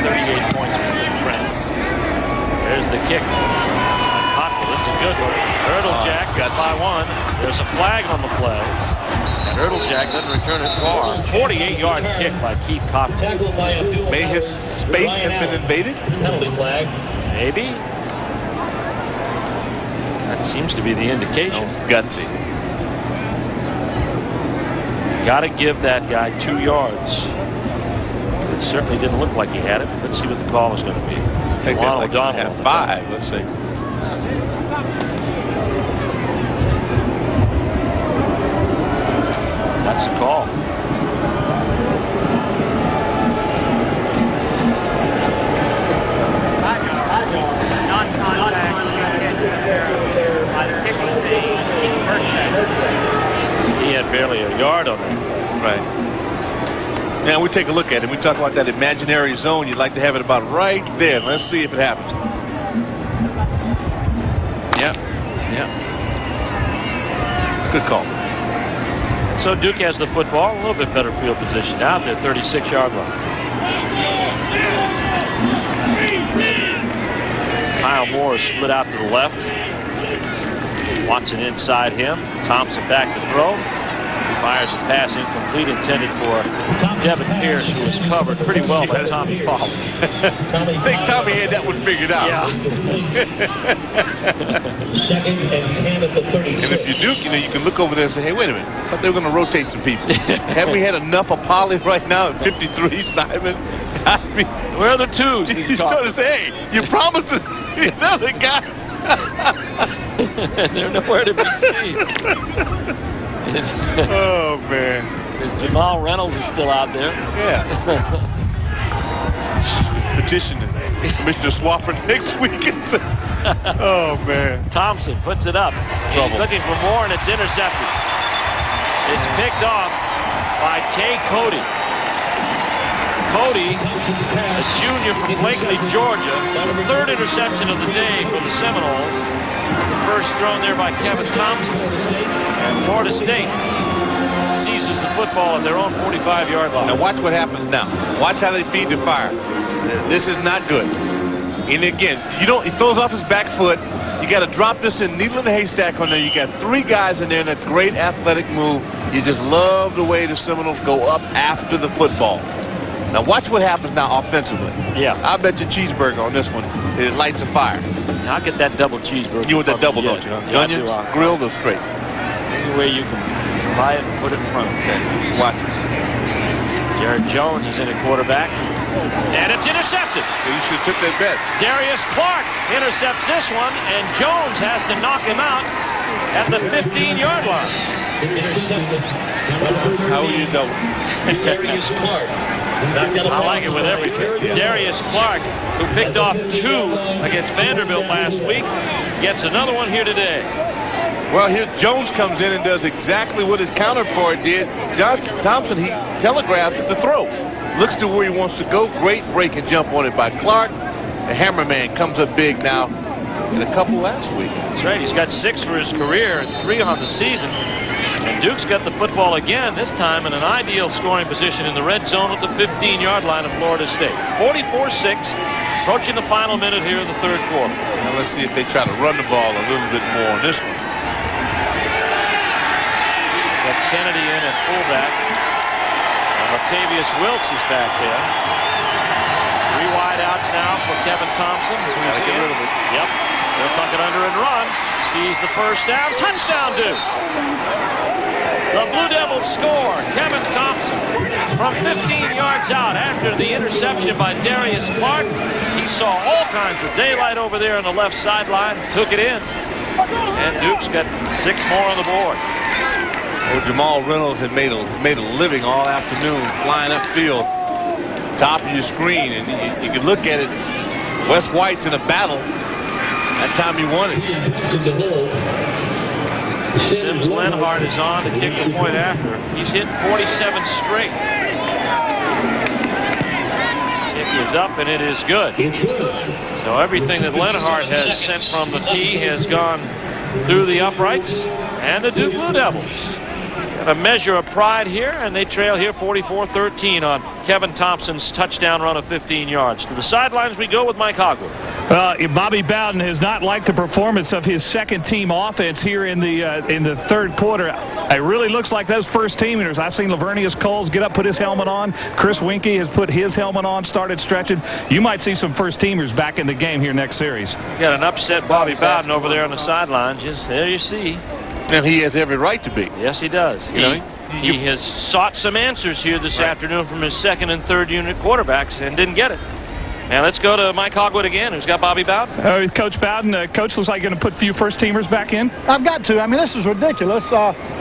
38 points for the friend. There's the kick. Cockrell, it's a good one. Ertlejack gets by one. There's a flag on the play. And Ertlejack doesn't return it far. 48-yard kick by Keith Cockrell. May his space have been invaded? Maybe. That seems to be the indication. It's gutsy. Got to give that guy 2 yards. It certainly didn't look like he had it. Let's see what the call is going to be. think Juan that's O'Donnell have 5. Let's see. That's the call. He had barely a yard on him. Right. Now we take a look at it. We talk about that imaginary zone. You'd like to have it about right there. Let's see if it happens. Yep. Yep. It's a good call. So Duke has the football, a little bit better field position now at their 36-yard line. Kyle Moore is split out to the left. Watson inside him. Thompson back to throw. Fires a pass incomplete, intended for Devin Pierce, who was covered pretty well by Tommy Pollard. I think Tommy had that one figured out. Yeah. Second and 10 at the 36. And if you're Duke, you know, you can look over there and say, hey, wait a minute. I thought they were going to rotate some people. Have we had enough of Pollard right now at 53, Simon? Where are the twos? He's trying to say, hey, you promised us these other guys. They're nowhere to be seen. Oh, man. Because Jamal Reynolds is still out there. Yeah. Petitioning Mr. Swafford next week. Oh, man. Thompson puts it up. Trouble. He's looking for more, and it's intercepted. It's picked off by Tay Cody. Cody, a junior from Blakely, Georgia. The 3rd interception of the day for the Seminoles. The first thrown there by Kevin Thompson. And Florida State seizes the football at their own 45-yard line. Now watch what happens now. Watch how they feed the fire. This is not good. And again, he throws off his back foot. You got to drop this in, needle in the haystack on there. You got 3 guys in there in a great athletic move. You just love the way the Seminoles go up after the football. Now watch what happens now offensively. Yeah. I bet you cheeseburger on this one. It lights a fire. I'll get that double cheeseburger. You want that double, don't you? Yeah, Onions, grilled or straight? Any way you can buy it and put it in front of them. Okay, watch it. Jared Jones is in at quarterback. And it's intercepted. So you should have took that bet. Darius Clark intercepts this one, and Jones has to knock him out at the 15-yard line. Intercepted. How will you double? Darius Clark. I like it with everything. Yeah. Darius Clark, who picked off 2 against Vanderbilt last week, gets another one here today. Well, here Jones comes in and does exactly what his counterpart did. Thompson, he telegraphs the throw. Looks to where he wants to go. Great break and jump on it by Clark. The Hammerman comes up big now in a couple last week. That's right. He's got 6 for his career and 3 on the season. And Duke's got the football again, this time in an ideal scoring position in the red zone at the 15-yard line of Florida State. 44-6, approaching the final minute here of the 3rd quarter. Now let's see if they try to run the ball a little bit more on this one. Got Kennedy in at fullback. And Latavius Wilkes is back there. 3 wide outs now for Kevin Thompson. Who's get rid of it. Yep. They'll tuck it under and run. Sees the first down. Touchdown, Duke. The Blue Devils score. Kevin Thompson from 15 yards out after the interception by Darius Clark. He saw all kinds of daylight over there on the left sideline. Took it in. And Duke's got 6 more on the board. Oh, Jamal Reynolds had made a living all afternoon flying upfield, top of your screen, and you can look at it. Wes White's in a battle. That time he won it. Sims Lenhart is on to kick the point after. He's hit 47 straight. Kick is up and it is good. So everything that Lenhart has sent from the tee has gone through the uprights, and the Duke Blue Devils got a measure of pride here, and they trail here 44-13 on Kevin Thompson's touchdown run of 15 yards. To the sidelines we go with Mike Hogwood. Bobby Bowden has not liked the performance of his second-team offense here in the 3rd quarter. It really looks like those first-teamers. I've seen Lavernius Coles get up, put his helmet on. Chris Winkie has put his helmet on, started stretching. You might see some first-teamers back in the game here next series. Got an upset Bobby Bowden over there on the sidelines. Just there you see. And he has every right to be. Yes, he does. He has sought some answers here this afternoon from his 2nd and 3rd unit quarterbacks and didn't get it. And let's go to Mike Hogwood again, who's got Bobby Bowden. Coach Bowden, Coach looks like you're going to put a few first-teamers back in. I've got to. I mean, this is ridiculous.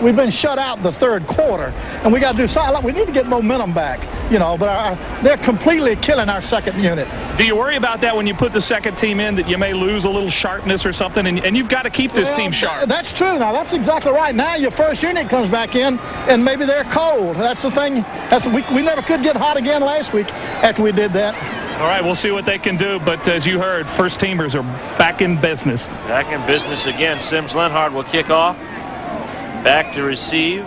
We've been shut out the third quarter, and we got to do something. We need to get momentum back, you know, but they're completely killing our second unit. Do you worry about that when you put the second team in, that you may lose a little sharpness or something, and you've got to keep this team sharp? That's true. Now, that's exactly right. Now your first unit comes back in, and maybe they're cold. That's the thing. We never could get hot again last week after we did that. All right, we'll see what they can do, but as you heard, first teamers are back in business. Back in business again. Sims Lenhart will kick off. Back to receive.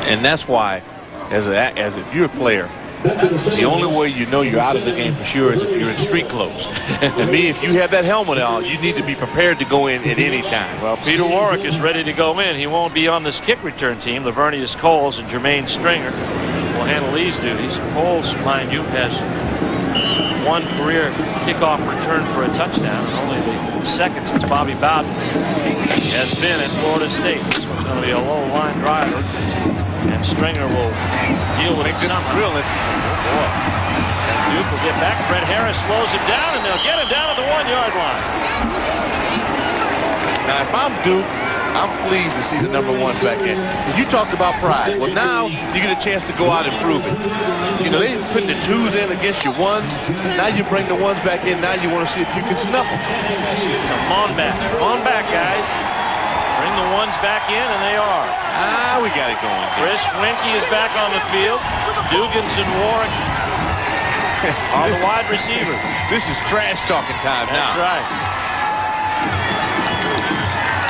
And that's why, as if you're a player, the only way you know you're out of the game for sure is if you're in street clothes. To me, if you have that helmet on, you need to be prepared to go in at any time. Well, Peter Warwick is ready to go in. He won't be on this kick return team. Lavernius Coles and Jermaine Stringer will handle these duties. Coles, mind you, has one career kickoff return for a touchdown, and only the second since Bobby Bowden has been at Florida State. This one's going to be a low line driver, and Stringer will deal with it somehow. Real interesting. Oh boy. And Duke will get back. Fred Harris slows him down, and they'll get him down at the 1 yard line. Now, if I'm Duke, I'm pleased to see the number ones back in. You talked about pride. Well, now you get a chance to go out and prove it. You know, they're putting the twos in against your ones. Now you bring the ones back in. Now you want to see if you can snuff them. It's a on back. On back, guys. Bring the ones back in, and they are. We got it going. Chris Winkie is back on the field. Dugans and Warwick are the wide receivers. This is trash talking time now. That's right.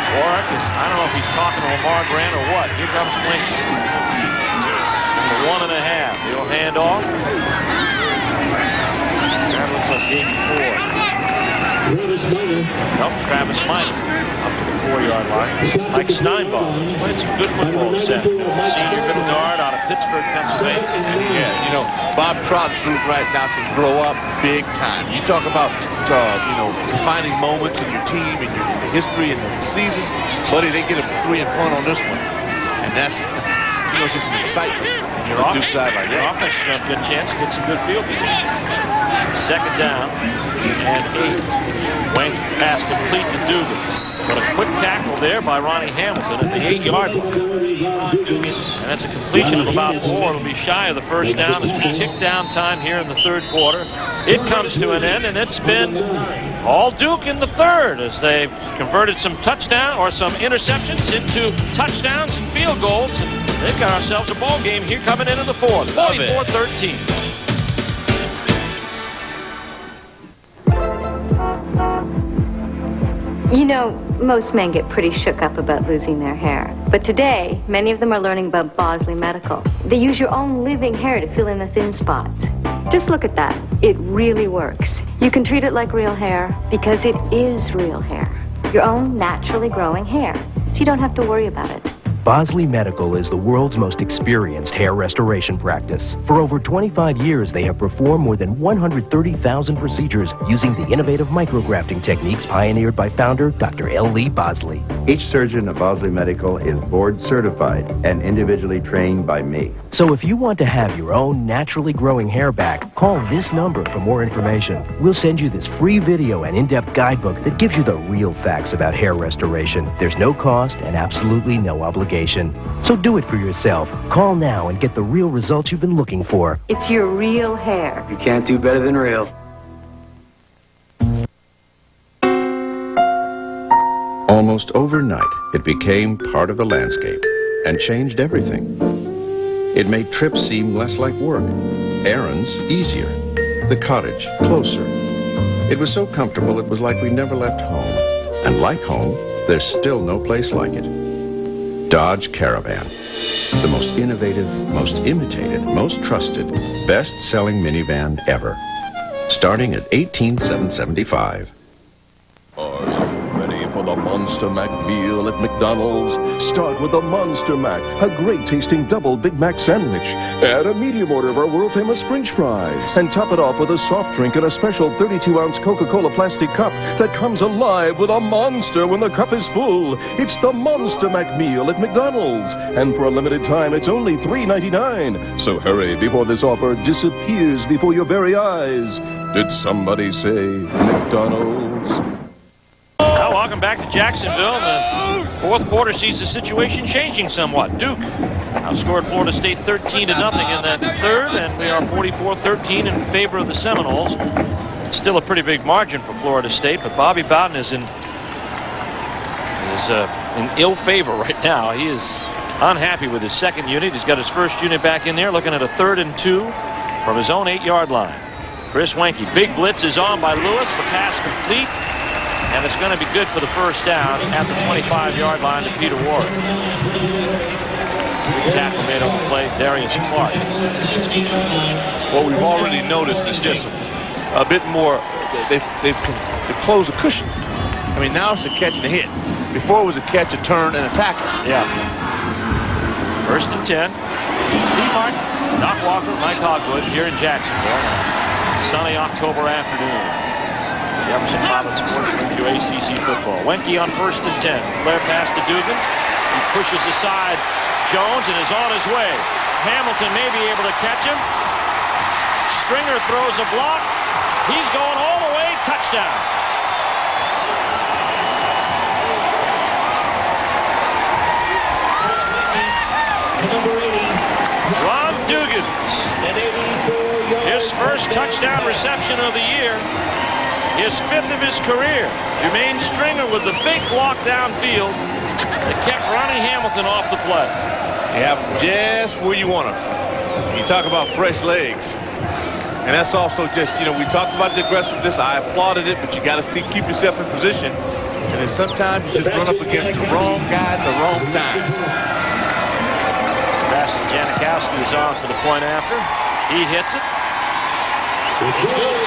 Warwick is, I don't know if he's talking to Lamar Grant or what. Here comes Winkie. The 1.5. He'll hand off. That looks like Davey Ford. Nope, Travis Minor up to the 4 yard line. Mike Steinbaum has played some good football this afternoon. Senior middle guard out of Pittsburgh, Pennsylvania. Yeah, you know, Bob Trout's group right now can grow up big time. You talk about, you know, defining moments in your team and in the history and the season. Buddy, they get a 3 and punt on this one. And that's, you know, it's just an excitement. Your offense is going to have a good chance to get some good field position. Second down and 8. Wayne pass complete to Dugans. But a quick tackle there by Ronnie Hamilton at the 8 yard line. And that's a completion of about 4. It'll be shy of the first down as we tick down time here in the third quarter. It comes to an end, and it's been all Duke in the third as they've converted some touchdown or some interceptions into touchdowns and field goals. And they've got ourselves a ball game here coming into the fourth. 44-13. You know, most men get pretty shook up about losing their hair. But today, many of them are learning about Bosley Medical. They use your own living hair to fill in the thin spots. Just look at that. It really works. You can treat it like real hair because it is real hair. Your own naturally growing hair. So you don't have to worry about it. Bosley Medical is the world's most experienced hair restoration practice. For over 25 years, they have performed more than 130,000 procedures using the innovative micrografting techniques pioneered by founder Dr. L. Lee Bosley. Each surgeon at Bosley Medical is board certified and individually trained by me. So if you want to have your own naturally growing hair back, call this number for more information. We'll send you this free video and in-depth guidebook that gives you the real facts about hair restoration. There's no cost and absolutely no obligation. So do it for yourself. Call now and get the real results you've been looking for. It's your real hair. You can't do better than real. Almost overnight, it became part of the landscape and changed everything. It made trips seem less like work, errands easier, the cottage closer. It was so comfortable it was like we never left home. And like home, there's still no place like it. Dodge Caravan, the most innovative, most imitated, most trusted, best-selling minivan ever. Starting at $18,775. Are you ready for the monster? Monster Mac meal at McDonald's. Start with the Monster Mac, a great-tasting double Big Mac sandwich. Add a medium order of our world-famous French fries. And top it off with a soft drink in a special 32-ounce Coca-Cola plastic cup that comes alive with a monster when the cup is full. It's the Monster Mac meal at McDonald's. And for a limited time, it's only $3.99. So hurry before this offer disappears before your very eyes. Did somebody say McDonald's? Well, welcome back to Jacksonville. The fourth quarter sees the situation changing somewhat. Duke outscored Florida State 13-0 in that third, and we are 44-13 in favor of the Seminoles. It's still a pretty big margin for Florida State, but Bobby Bowden is in ill favor right now. He is unhappy with his second unit. He's got his first unit back in there, looking at a 3rd and 2 from his own 8-yard line. Chris Wenke, big blitz is on by Lewis. The pass complete, and it's going to be good for the first down at the 25-yard line to Peter Warrick. Big tackle made on the play, Darius Clark. What we've already noticed is just a bit more. They've closed the cushion. I mean, now it's a catch and a hit. Before it was a catch, a turn, and a tackle. Yeah. 1st and 10. Steve Martin, Doc Walker, Mike Hogwood here in Jacksonville. Sunny October afternoon. Jefferson Pilot Sports brings you ACC football. Wenke on 1st and 10. Flare pass to Dugans. He pushes aside Jones and is on his way. Hamilton may be able to catch him. Stringer throws a block. He's going all the way. Touchdown. Ron Dugans. His first touchdown reception of the year. His 5th of his career. Jermaine Stringer with the big block downfield that kept Ronnie Hamilton off the play. You have them just where you want them. You talk about fresh legs. And that's also just, we talked about the aggressiveness. I applauded it, but you got to keep yourself in position. And then sometimes you just run up against the wrong guy at the wrong time. Sebastian Janikowski is on for the point after. He hits it.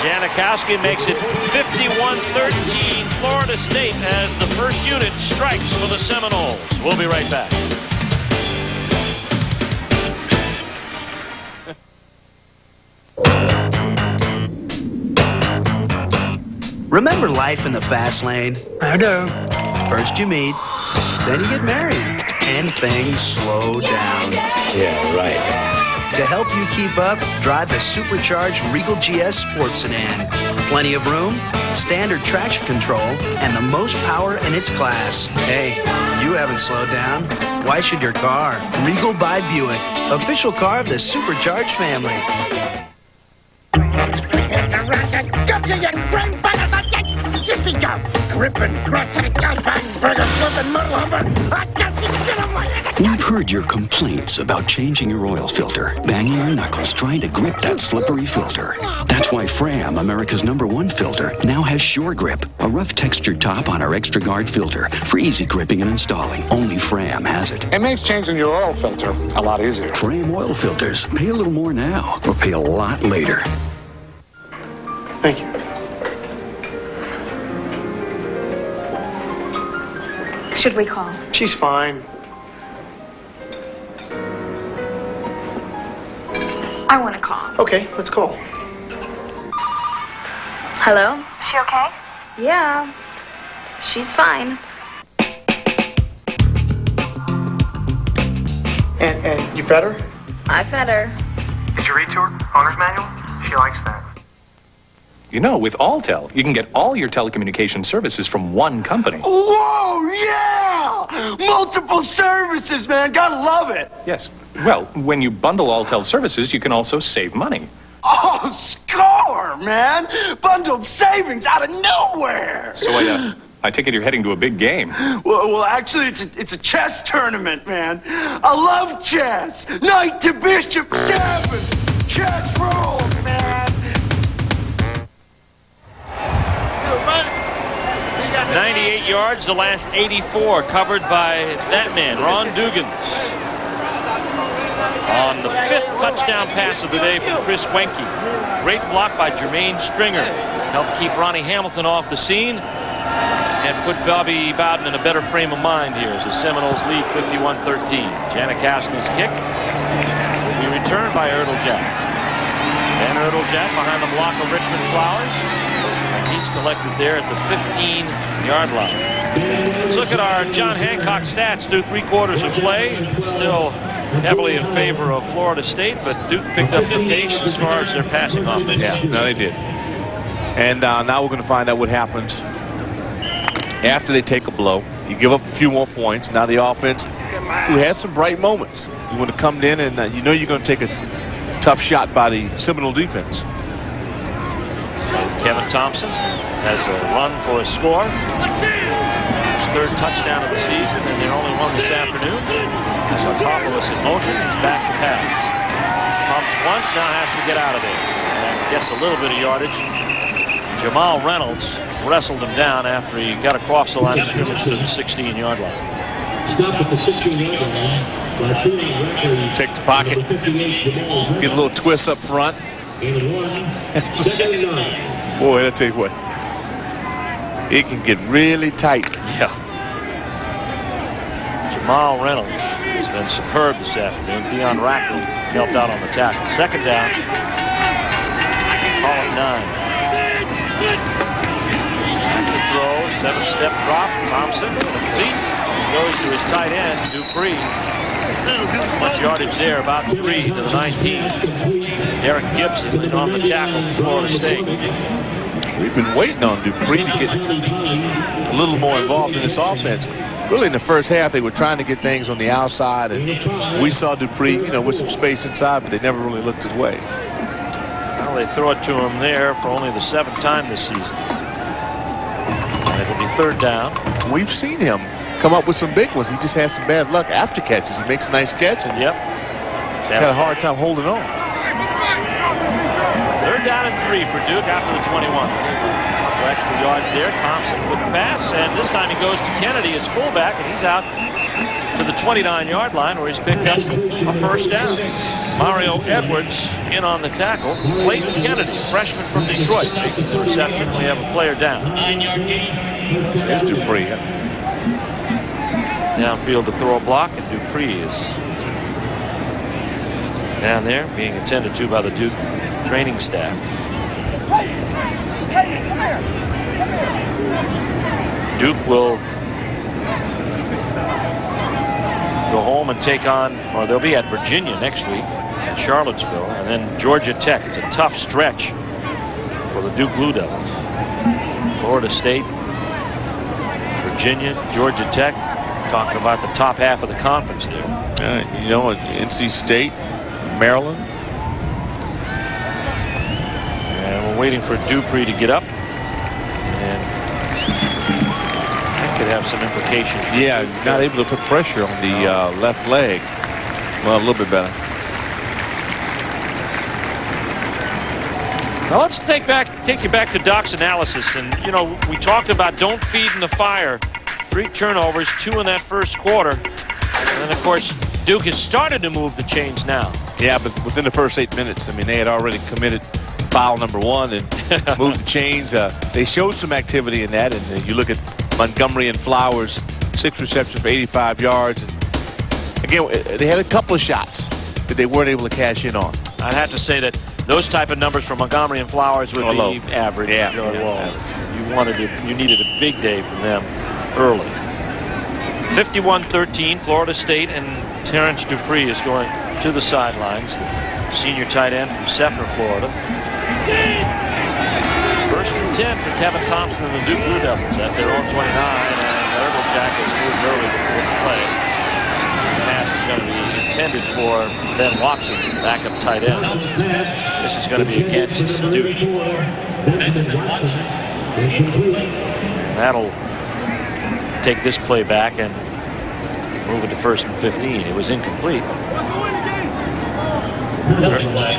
Janikowski makes it 51-13 Florida State as the first unit strikes for the Seminoles. We'll be right back. Remember life in the fast lane? I do. First you meet, then you get married, and things slow down. Yeah, right. To help you keep up, drive the supercharged Regal GS Sport Sedan. Plenty of room, standard traction control, and the most power in its class. Hey, you haven't slowed down. Why should your car? Regal by Buick, official car of the supercharged family. Gotcha, you brain buggers! Sissy go! Gripping, crushing, bang, burger, flipping, mud lumber! I guess you get on my... We've heard your complaints about changing your oil filter, banging your knuckles trying to grip that slippery filter. That's why Fram, America's #1 filter, now has Sure Grip, a rough textured top on our extra guard filter for easy gripping and installing. Only Fram has it. It makes changing your oil filter a lot easier. Fram oil filters. Pay a little more now or pay a lot later. Thank you. Should we call? She's fine. I want to call. Okay, let's call. Hello? Is she okay? Yeah. She's fine. And you fed her? I fed her. Did you read to her? Owner's manual? She likes that. You know, with Alltel, you can get all your telecommunication services from one company. Whoa, yeah! Multiple services, man. Gotta love it. Yes. Well, when you bundle Alltel services, you can also save money. Oh, score, man! Bundled savings out of nowhere. So I take it you're heading to a big game. Well, actually, it's a chess tournament, man. I love chess. Knight to bishop 7. Chess rules, man. 98 yards, the last 84 covered by that man, Ron Dugans. On the 5th touchdown pass of the day from Chris Wenke. Great block by Jermaine Stringer. Helped keep Ronnie Hamilton off the scene. and put Bobby Bowden in a better frame of mind here as the Seminoles lead 51-13. Janikowski's kick will be returned by Erdeljak. And Erdeljak behind the block of Richmond Flowers. And he's collected there at the 15-yard line. Let's look at our John Hancock stats through 3/4 of play. Still heavily in favor of Florida State, but Duke picked up 50 as far as their passing offense. Yeah, no, they did. And now we're going to find out what happens after they take a blow. You give up a few more points. Now the offense, who has some bright moments, you want to come in and you know you're going to take a tough shot by the Seminole defense. Kevin Thompson has a run for a score. His third touchdown of the season, and their only one this afternoon. As Autopolis in motion, he's back to pass. Pumps once, now has to get out of there. And gets a little bit of yardage. Jamal Reynolds wrestled him down after he got across the line of scrimmage to the 16-yard line. Stop at the 16-yard line. Take the pocket. Get a little twist up front. Boy, I'll tell you what. It can get really tight. Yeah. Jamal Reynolds has been superb this afternoon. Theon Rackley helped out on the tackle. Second down. Call it 9. Back to throw. 7-step drop. Thompson complete. Goes to his tight end, Dupree. Much yardage there, about 3 to the 19. Derek Gibson on the tackle for Florida State. We've been waiting on Dupree to get a little more involved in this offense. Really, in the first half, they were trying to get things on the outside, and we saw Dupree, with some space inside, but they never really looked his way. Well, they throw it to him there for only the 7th time this season. And it'll be third down. We've seen him come up with some big ones. He just has some bad luck after catches. He makes a nice catch, and yep, he's had a hard time holding on. Third down and 3 for Duke after the 21. For extra yards there. Thompson with the pass, and this time he goes to Kennedy as fullback, and he's out to the 29-yard line where he's picked up a first down. Mario Edwards in on the tackle. Clayton Kennedy, freshman from Detroit, making the reception. We have a player down. There's Dupree. Downfield to throw a block, and Dupree is down there being attended to by the Duke training staff. Duke will go home and take on, or they'll be at Virginia next week, in Charlottesville, and then Georgia Tech. It's a tough stretch for the Duke Blue Devils. Florida State, Virginia, Georgia Tech. Talking about the top half of the conference there. NC State, Maryland. And we're waiting for Dupree to get up. And that could have some implications. Yeah, he's not able to put pressure on the left leg. Well, a little bit better. Now let's take you back to Doc's analysis. And, we talked about don't feed in the fire. 3 turnovers, 2 in that first quarter. And then, of course, Duke has started to move the chains now. Yeah, but within the first 8 minutes, they had already committed foul number 1 and moved the chains. They showed some activity in that. And you look at Montgomery and Flowers, 6 receptions for 85 yards. And again, they had a couple of shots that they weren't able to cash in on. I'd have to say that those type of numbers from Montgomery and Flowers would be average. Yeah. You needed a big day from them early. 51-13, Florida State, and Terrence Dupree is going to the sidelines, the senior tight end from Sefner, Florida. First and 10 for Kevin Thompson and the Duke Blue Devils at their own 29, and Erdeljak has moved early before the play. The pass is going to be intended for Ben Watson, backup tight end. This is going to be against Duke. That'll take this play back and move it to 1st and 15. It was incomplete.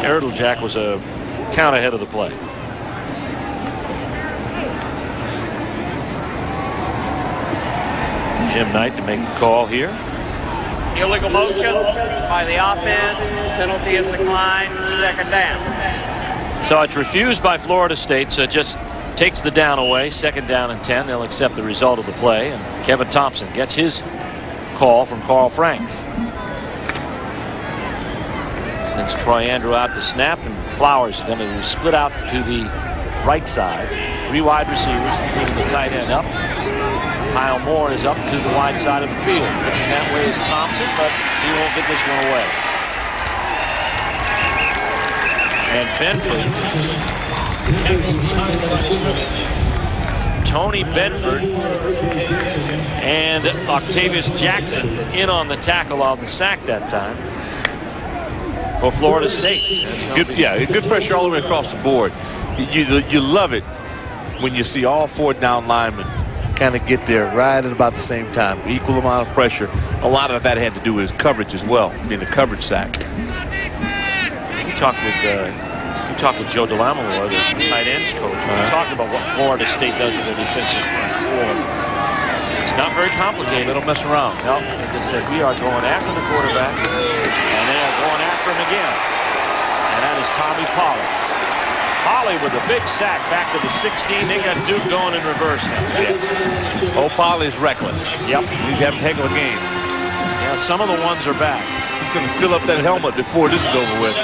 Erdeljak was a count ahead of the play. Jim Knight to make the call here. Illegal motion by the offense. Penalty is declined. 2nd down. So it's refused by Florida State. So just takes the down away. 2nd down and 10. They'll accept the result of the play. And Kevin Thompson gets his call from Carl Franks. Sends Troy Andrew out to snap, and Flowers is going to split out to the right side. 3 wide receivers, including the tight end up. Kyle Moore is up to the wide side of the field. Looking that way is Thompson, but he won't get this one away. And Benford, Tony Benford, and Octavius Jackson in on the tackle on the sack that time for Florida State. Good pressure all the way across the board. You love it when you see all 4 down linemen kind of get there right at about the same time. Equal amount of pressure. A lot of that had to do with his coverage as well, being a coverage sack. We talked with Joe DeLamalore, the tight ends coach. We talked about what Florida State does with their defensive front 4. It's not very complicated. They don't mess around. No, like I said, we are going after the quarterback, and they are going after him again. And that is Tommy Pollard. Polley with a big sack back to the 16. They got Duke going in reverse now. Yeah. Oh, Polley's reckless. Yep. He's having a heck of a game. Yeah, some of the ones are back. He's going to fill up that helmet before this is over with.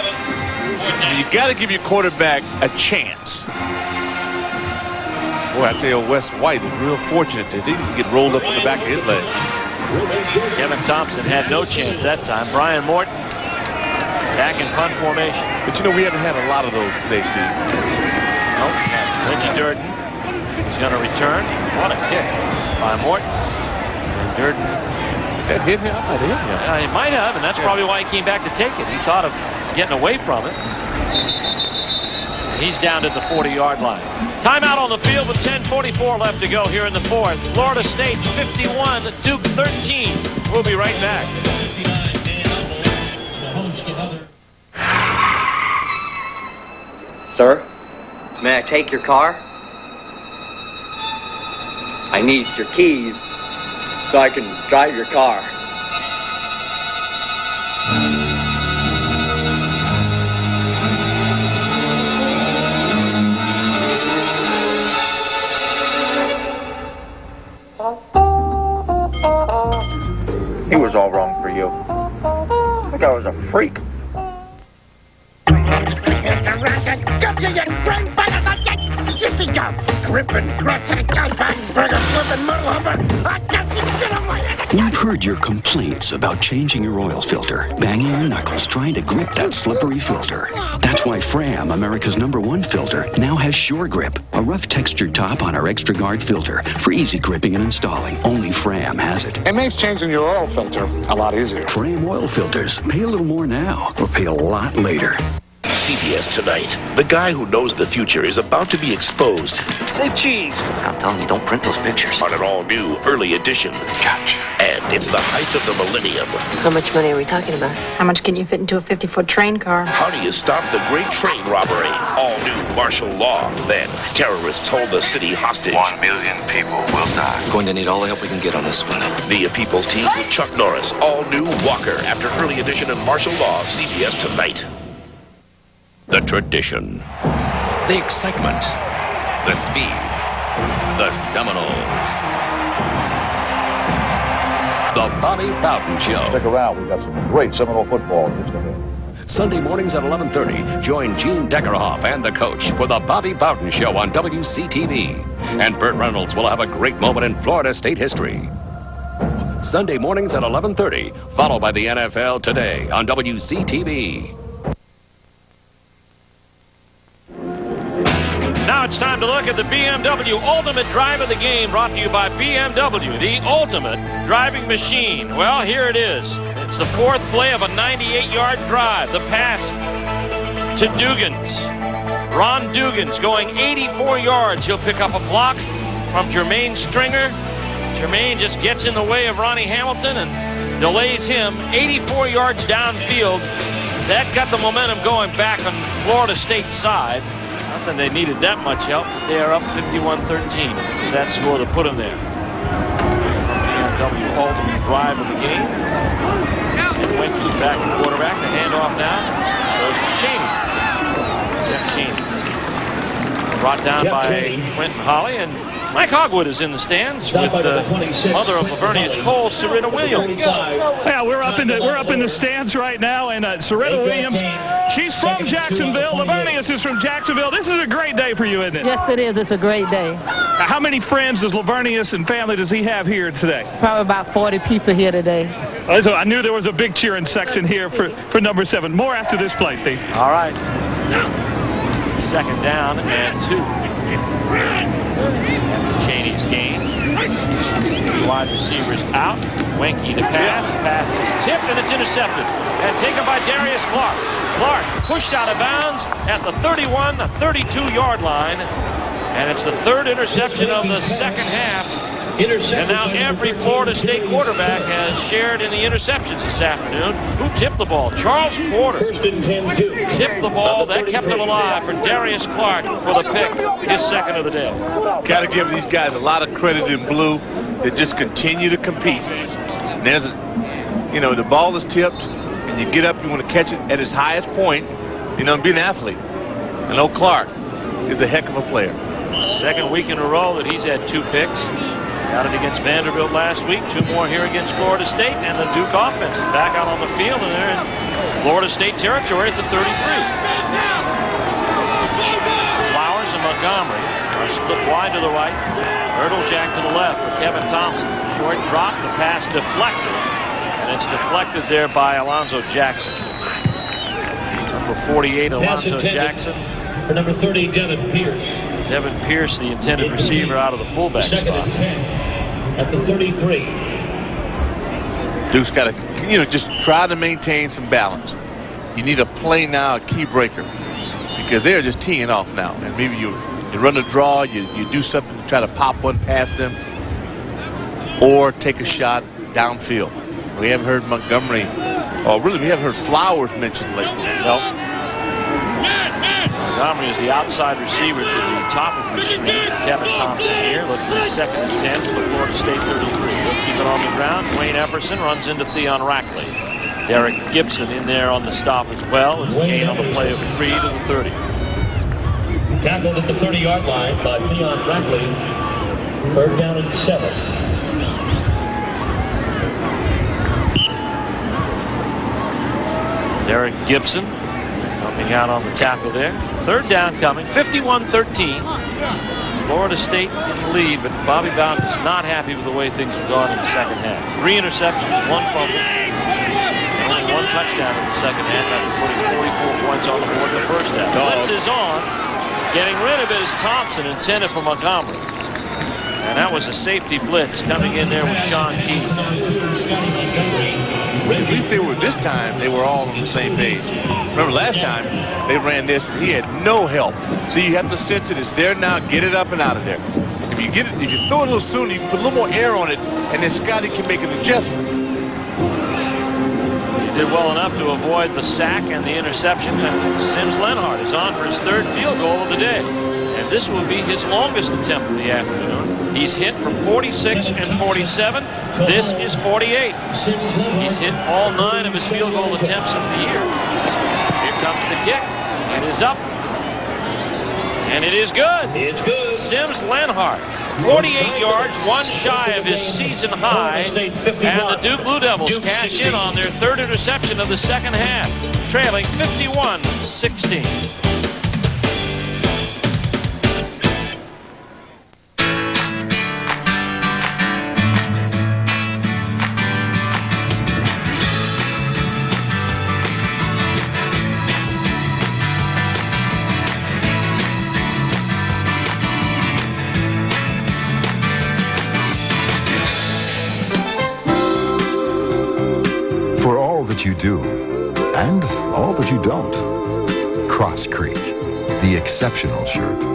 You got to give your quarterback a chance. Boy, I tell you, Wes White is real fortunate that he didn't get rolled up on the back of his leg. Kevin Thompson had no chance that time. Brian Morton back in punt formation. But you know, we haven't had a lot of those today, Steve. Nope. Reggie Durden is going to return. What a kick by Morton. And Durden. That hit him? Might have hit him. He might have, and that's probably why he came back to take it. He thought of getting away from it. He's down at the 40-yard line. Timeout on the field with 10:44 left to go here in the 4th. Florida State 51, Duke 13. We'll be right back. Sir, may I take your car? I need your keys so I can drive your car. He was all wrong for you. That guy was a freak. We've heard your complaints about changing your oil filter, banging your knuckles trying to grip that slippery filter. That's why Fram, America's #1 filter, now has Sure Grip, a rough textured top on our extra guard filter for easy gripping and installing. Only Fram has it. It makes changing your oil filter a lot easier. Fram oil filters. Pay a little more now or pay a lot later. CBS Tonight. The guy who knows the future is about to be exposed. Say cheese. I'm telling you, don't print those pictures. On an all-new early edition. Gotcha. And it's the heist of the millennium. How much money are we talking about? How much can you fit into a 50-foot train car? How do you stop the great train robbery? All new martial law. Then terrorists hold the city hostage. 1 million people will die. Going to need all the help we can get on this one. The People's Team with Chuck Norris. All new Walker after early edition and martial law. CBS Tonight. The tradition. The excitement. The speed. The Seminoles. The Bobby Bowden Show. Stick around. We've got some great Seminole football just ahead. Sunday mornings at 11:30. Join Gene Deckerhoff and the coach for the Bobby Bowden Show on WCTV. And Burt Reynolds will have a great moment in Florida State history. Sunday mornings at 11:30, followed by the NFL Today on WCTV. Now it's time to look at the BMW Ultimate Drive of the Game, brought to you by BMW, the ultimate driving machine. Well, here it is. It's the 4th play of a 98-yard drive. The pass to Dugans. Ron Dugans going 84 yards. He'll pick up a block from Jermaine Stringer. Jermaine just gets in the way of Ronnie Hamilton and delays him 84 yards downfield. That got the momentum going back on Florida State's side. Not that they needed that much help, but they are up 51-13. It was that score that put them there. BMW Ultimate Drive of the game. And Winky's back at quarterback. The handoff now goes to Cheney. Jeff Cheney. brought down by Quentin Holly, and Mike Hogwood is in the stands with the mother of Lavernius Cole, Serena Williams. Yeah, we're up in the stands right now, and Serena Williams, she's from Jacksonville. Lavernius is from Jacksonville. This is a great day for you, isn't it? Yes, it is. It's a great day. How many friends does Lavernius and family does he have here today? Probably about 40 people here today. So I knew there was a big cheering section here for number 7. More after this play, Steve. All right. 2nd down and 2. Cheney's gain. Wide receivers out. Wenke to pass. Pass is tipped and it's intercepted. And taken by Darius Clark. Clark pushed out of bounds at the 31, 32-yard line. And it's the 3rd interception of the second half. And now every Florida State quarterback has shared in the interceptions this afternoon. Who tipped the ball? Charles Porter tipped the ball. That kept him alive for Darius Clark for the pick, his 2nd of the day. Got to give these guys a lot of credit in blue. They just continue to compete. And there's, the ball is tipped, and you get up, you want to catch it at its highest point, and be an athlete. And old Clark is a heck of a player. 2nd week in a row that he's had 2 picks. Got it against Vanderbilt last week, 2 more here against Florida State, and the Duke offense is back out on the field, and they're in Florida State territory at the 33. Flowers and Montgomery are split wide to the right. Jack to the left for Kevin Thompson. Short drop, the pass deflected, and it's deflected there by Alonzo Jackson. Number 48, Alonzo Jackson. For number 30, Devin Pierce. Devin Pierce, the intended receiver, out of the fullback spot. At the 33. Duke's got to, just try to maintain some balance. You need a play now, a key breaker, because they're just teeing off now. And maybe you run a draw, you do something to try to pop one past them, or take a shot downfield. We haven't heard Montgomery, we haven't heard Flowers mentioned lately. Nope. Montgomery is the outside receiver to the top of the screen. Kevin Thompson here looking at 2nd and 10 for the Florida State 33. He'll keep it on the ground. Wayne Epperson runs into Theon Rackley. Derek Gibson in there on the stop as well. It's a gain on the play of 3 to the 30. Tackled at the 30-yard line by Theon Rackley. 3rd down and 7. Derek Gibson coming out on the tackle there. 3rd down coming, 51-13. Florida State in the lead, but Bobby Bowden is not happy with the way things have gone in the second half. 3 interceptions, 1 fumble, only 1 touchdown in the second half after putting 44 points on the board in the first half. Blitz is on. Getting rid of it is Thompson, intended for Montgomery. And that was a safety blitz coming in there with Sean Key. At least this time they were all on the same page. Remember last time they ran this and he had no help. So you have to sense it. It's there now. Get it up and out of there. If you throw it a little sooner, you can put a little more air on it, and then Scotty can make an adjustment. He did well enough to avoid the sack and the interception. Sims Lenhart is on for his 3rd field goal of the day. And this will be his longest attempt of the afternoon. He's hit from 46 and 47. This is 48. He's hit all 9 of his field goal attempts of the year. Here comes the kick. It is up. And it is good. It's good. Sims Lenhart, 48 yards, 1 shy of his season high. And the Duke Blue Devils cash in on their 3rd interception of the second half, trailing 51-16. For all that you do, and all that you don't, Cross Creek, the exceptional shirt.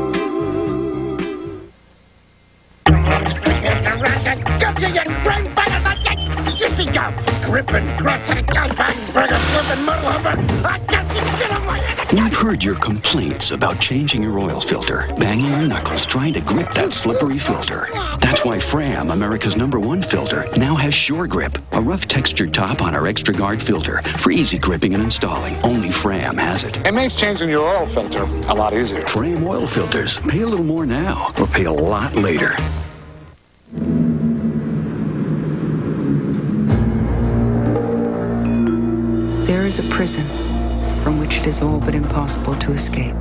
We've heard your complaints about changing your oil filter, banging your knuckles trying to grip that slippery filter. That's why Fram, America's #1 filter, now has Sure Grip, a rough textured top on our extra guard filter for easy gripping and installing. Only Fram has it. It makes changing your oil filter a lot easier. Fram oil filters. Pay a little more now or pay a lot later. There is a prison from which it is all but impossible to escape.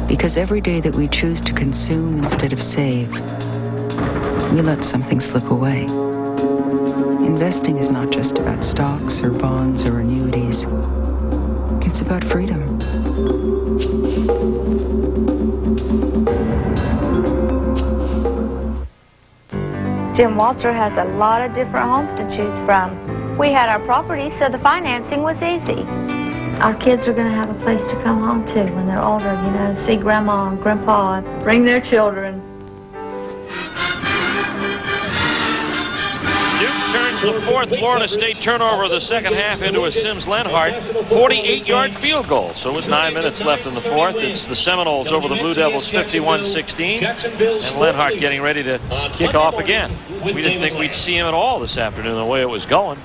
Because every day that we choose to consume instead of save, we let something slip away. Investing is not just about stocks or bonds or annuities. It's about freedom. Jim Walter has a lot of different homes to choose from. We had our property, so the financing was easy. Our kids are going to have a place to come home to when they're older, you know, see Grandma and Grandpa, bring their children. Duke turns the fourth Florida State turnover of the second half into a Sims-Lenhart 48-yard field goal. So with 9 minutes left in the fourth, it's the Seminoles over the Blue Devils 51-16, and Lenhart getting ready to kick off again. We didn't think we'd see him at all this afternoon the way it was going.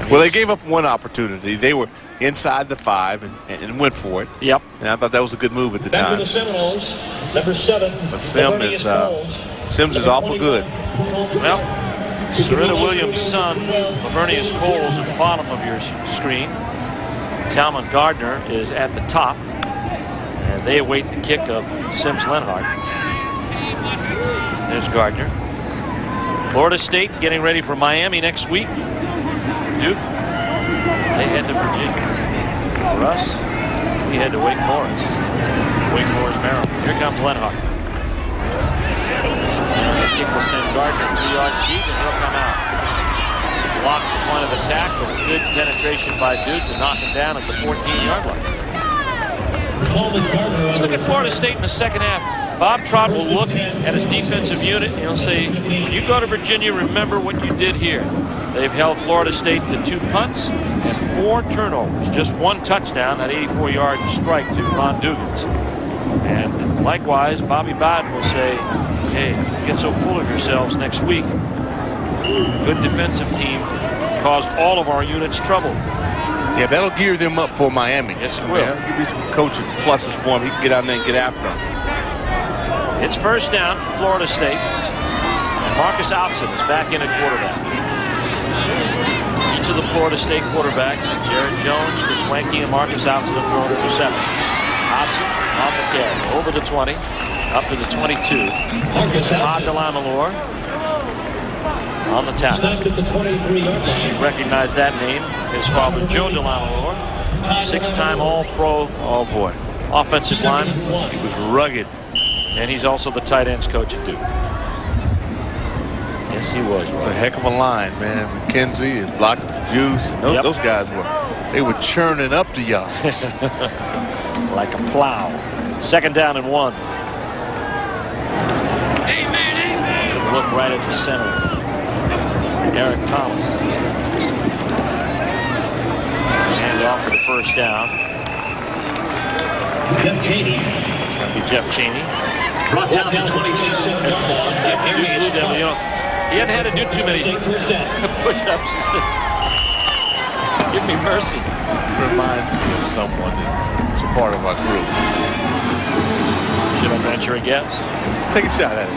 Well, they gave up one opportunity. They were inside the 5 and went for it. Yep. And I thought that was a good move at the time. The Seminoles, number 7. But Sims is awful good. Well, Serena Williams' son, Lavernius Coles, at the bottom of your screen. Talmon Gardner is at the top. And they await the kick of Sims-Lenhart. There's Gardner. Florida State getting ready for Miami next week. Duke, they head to Virginia. For us, we head to Wake Forest. Wake Forest, Maryland. Here comes Lenhart. The kick will send Gardner 2 yards deep, and he'll come out. Blocked the point of attack, but good penetration by Duke to knock him down at the 14-yard line. Let's look at Florida State in the second half. Bob Trott will look at his defensive unit and he'll say, when you go to Virginia, remember what you did here. They've held Florida State to 2 punts and 4 turnovers. Just 1 touchdown, that 84-yard strike to Ron Dugans. And likewise, Bobby Bowden will say, hey, don't get so full of yourselves next week. Good defensive team caused all of our units trouble. Yeah, that'll gear them up for Miami. Yes, it will. Yeah, give me some coaching pluses for him. He can get out there and get after him. It's first down for Florida State. And Marcus Outson is back in at quarterback. Each of the Florida State quarterbacks, Jared Jones, Chris Wenke, and Marcus Outson have thrown interceptions. Outson on the carry, over the 20, up to the 22. Todd DeLamalore on the tackle. You recognize that name. His father, Joe DeLamalore, 6-time All-Pro. Oh, boy. Offensive line. He was rugged. And he's also the tight ends coach at Duke. Yes, he was. It's a heck of a line, man. McKenzie and blocking for Juice. Those guys were churning up the yards. Like a plow. Second down and 1. Amen, amen. Look right at the center. Eric Thomas. And off for the first down. Jeff Cheney. It's going to be Jeff Cheney. Brought down to 26. You know, he hadn't had to do too many push-ups. Give me mercy. He reminds me of someone that's a part of our group. Should I venture a guess? Let's take a shot at it.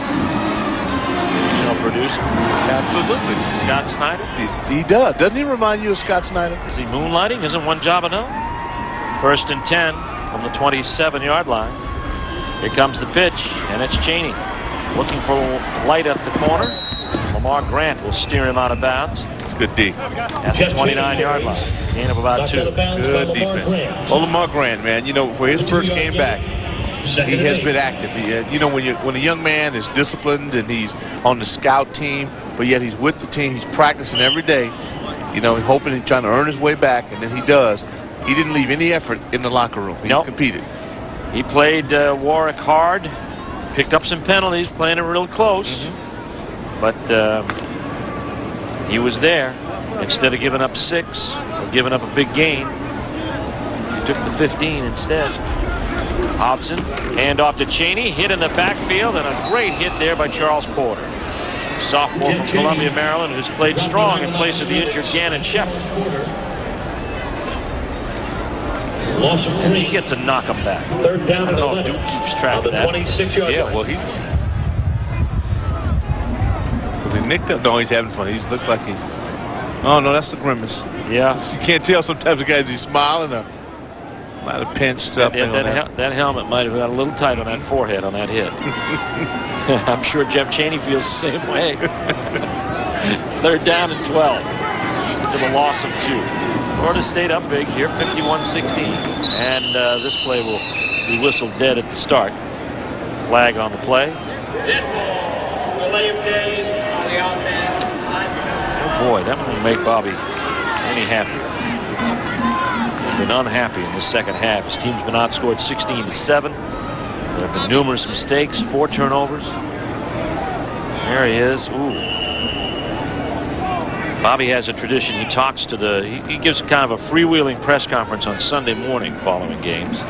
You know, producer? Absolutely. Scott Snyder? He does. Doesn't he remind you of Scott Snyder? Is he moonlighting? Isn't one job enough? First and 10 from the 27-yard line. Here comes the pitch, and it's Cheney. Looking for light at the corner. Lamar Grant will steer him out of bounds. It's a good D. At the 29-yard line. Gain of about 2. Good defense. Oh, Lamar Grant, man, you know, for his first game back, he has been active. You know, when a young man is disciplined and he's on the scout team, but yet he's with the team, he's practicing every day, you know, hoping and trying to earn his way back, and then he does. He didn't leave any effort in the locker room. He's competed. He played Warwick hard, picked up some penalties, playing it real close. But he was there. Instead of giving up 6 or giving up a big gain, took the 15 instead. Hodgson, hand off to Cheney, hit in the backfield, and a great hit there by Charles Porter. Sophomore from Columbia, Maryland, who's played strong in place of the injured Gannon Shepard. Loss of 3. He gets a knock him back. Third down and 11. Duke keeps track of the that. 26-yard Yeah, line. well, he's... Was he nicked up? No, he's having fun. He looks like he's... Oh, no, that's the grimace. Yeah. You can't tell sometimes the guys he's smiling or might have pinched up. That helmet might have got a little tight on that forehead on that hit. I'm sure Jeff Cheney feels the same way. They're down and 12 to the loss of 2. Florida State up big here, 51-16. And this play will be whistled dead at the start. Flag on the play. Oh boy, that one will make Bobby any happier. Been unhappy in the second half. His team's been outscored 16-7. There have been numerous mistakes, 4 turnovers. There he is. Ooh. Bobby has a tradition. He talks to he gives kind of a freewheeling press conference on Sunday morning following games.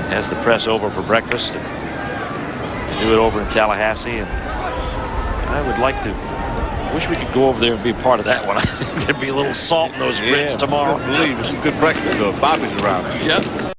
Has the press over for breakfast. And do it over in Tallahassee. And I would like to, wish we could go over there and be part of that one. I think there'd be a little salt in those grits tomorrow. I believe it's a good breakfast though. Bobby's around. Yep.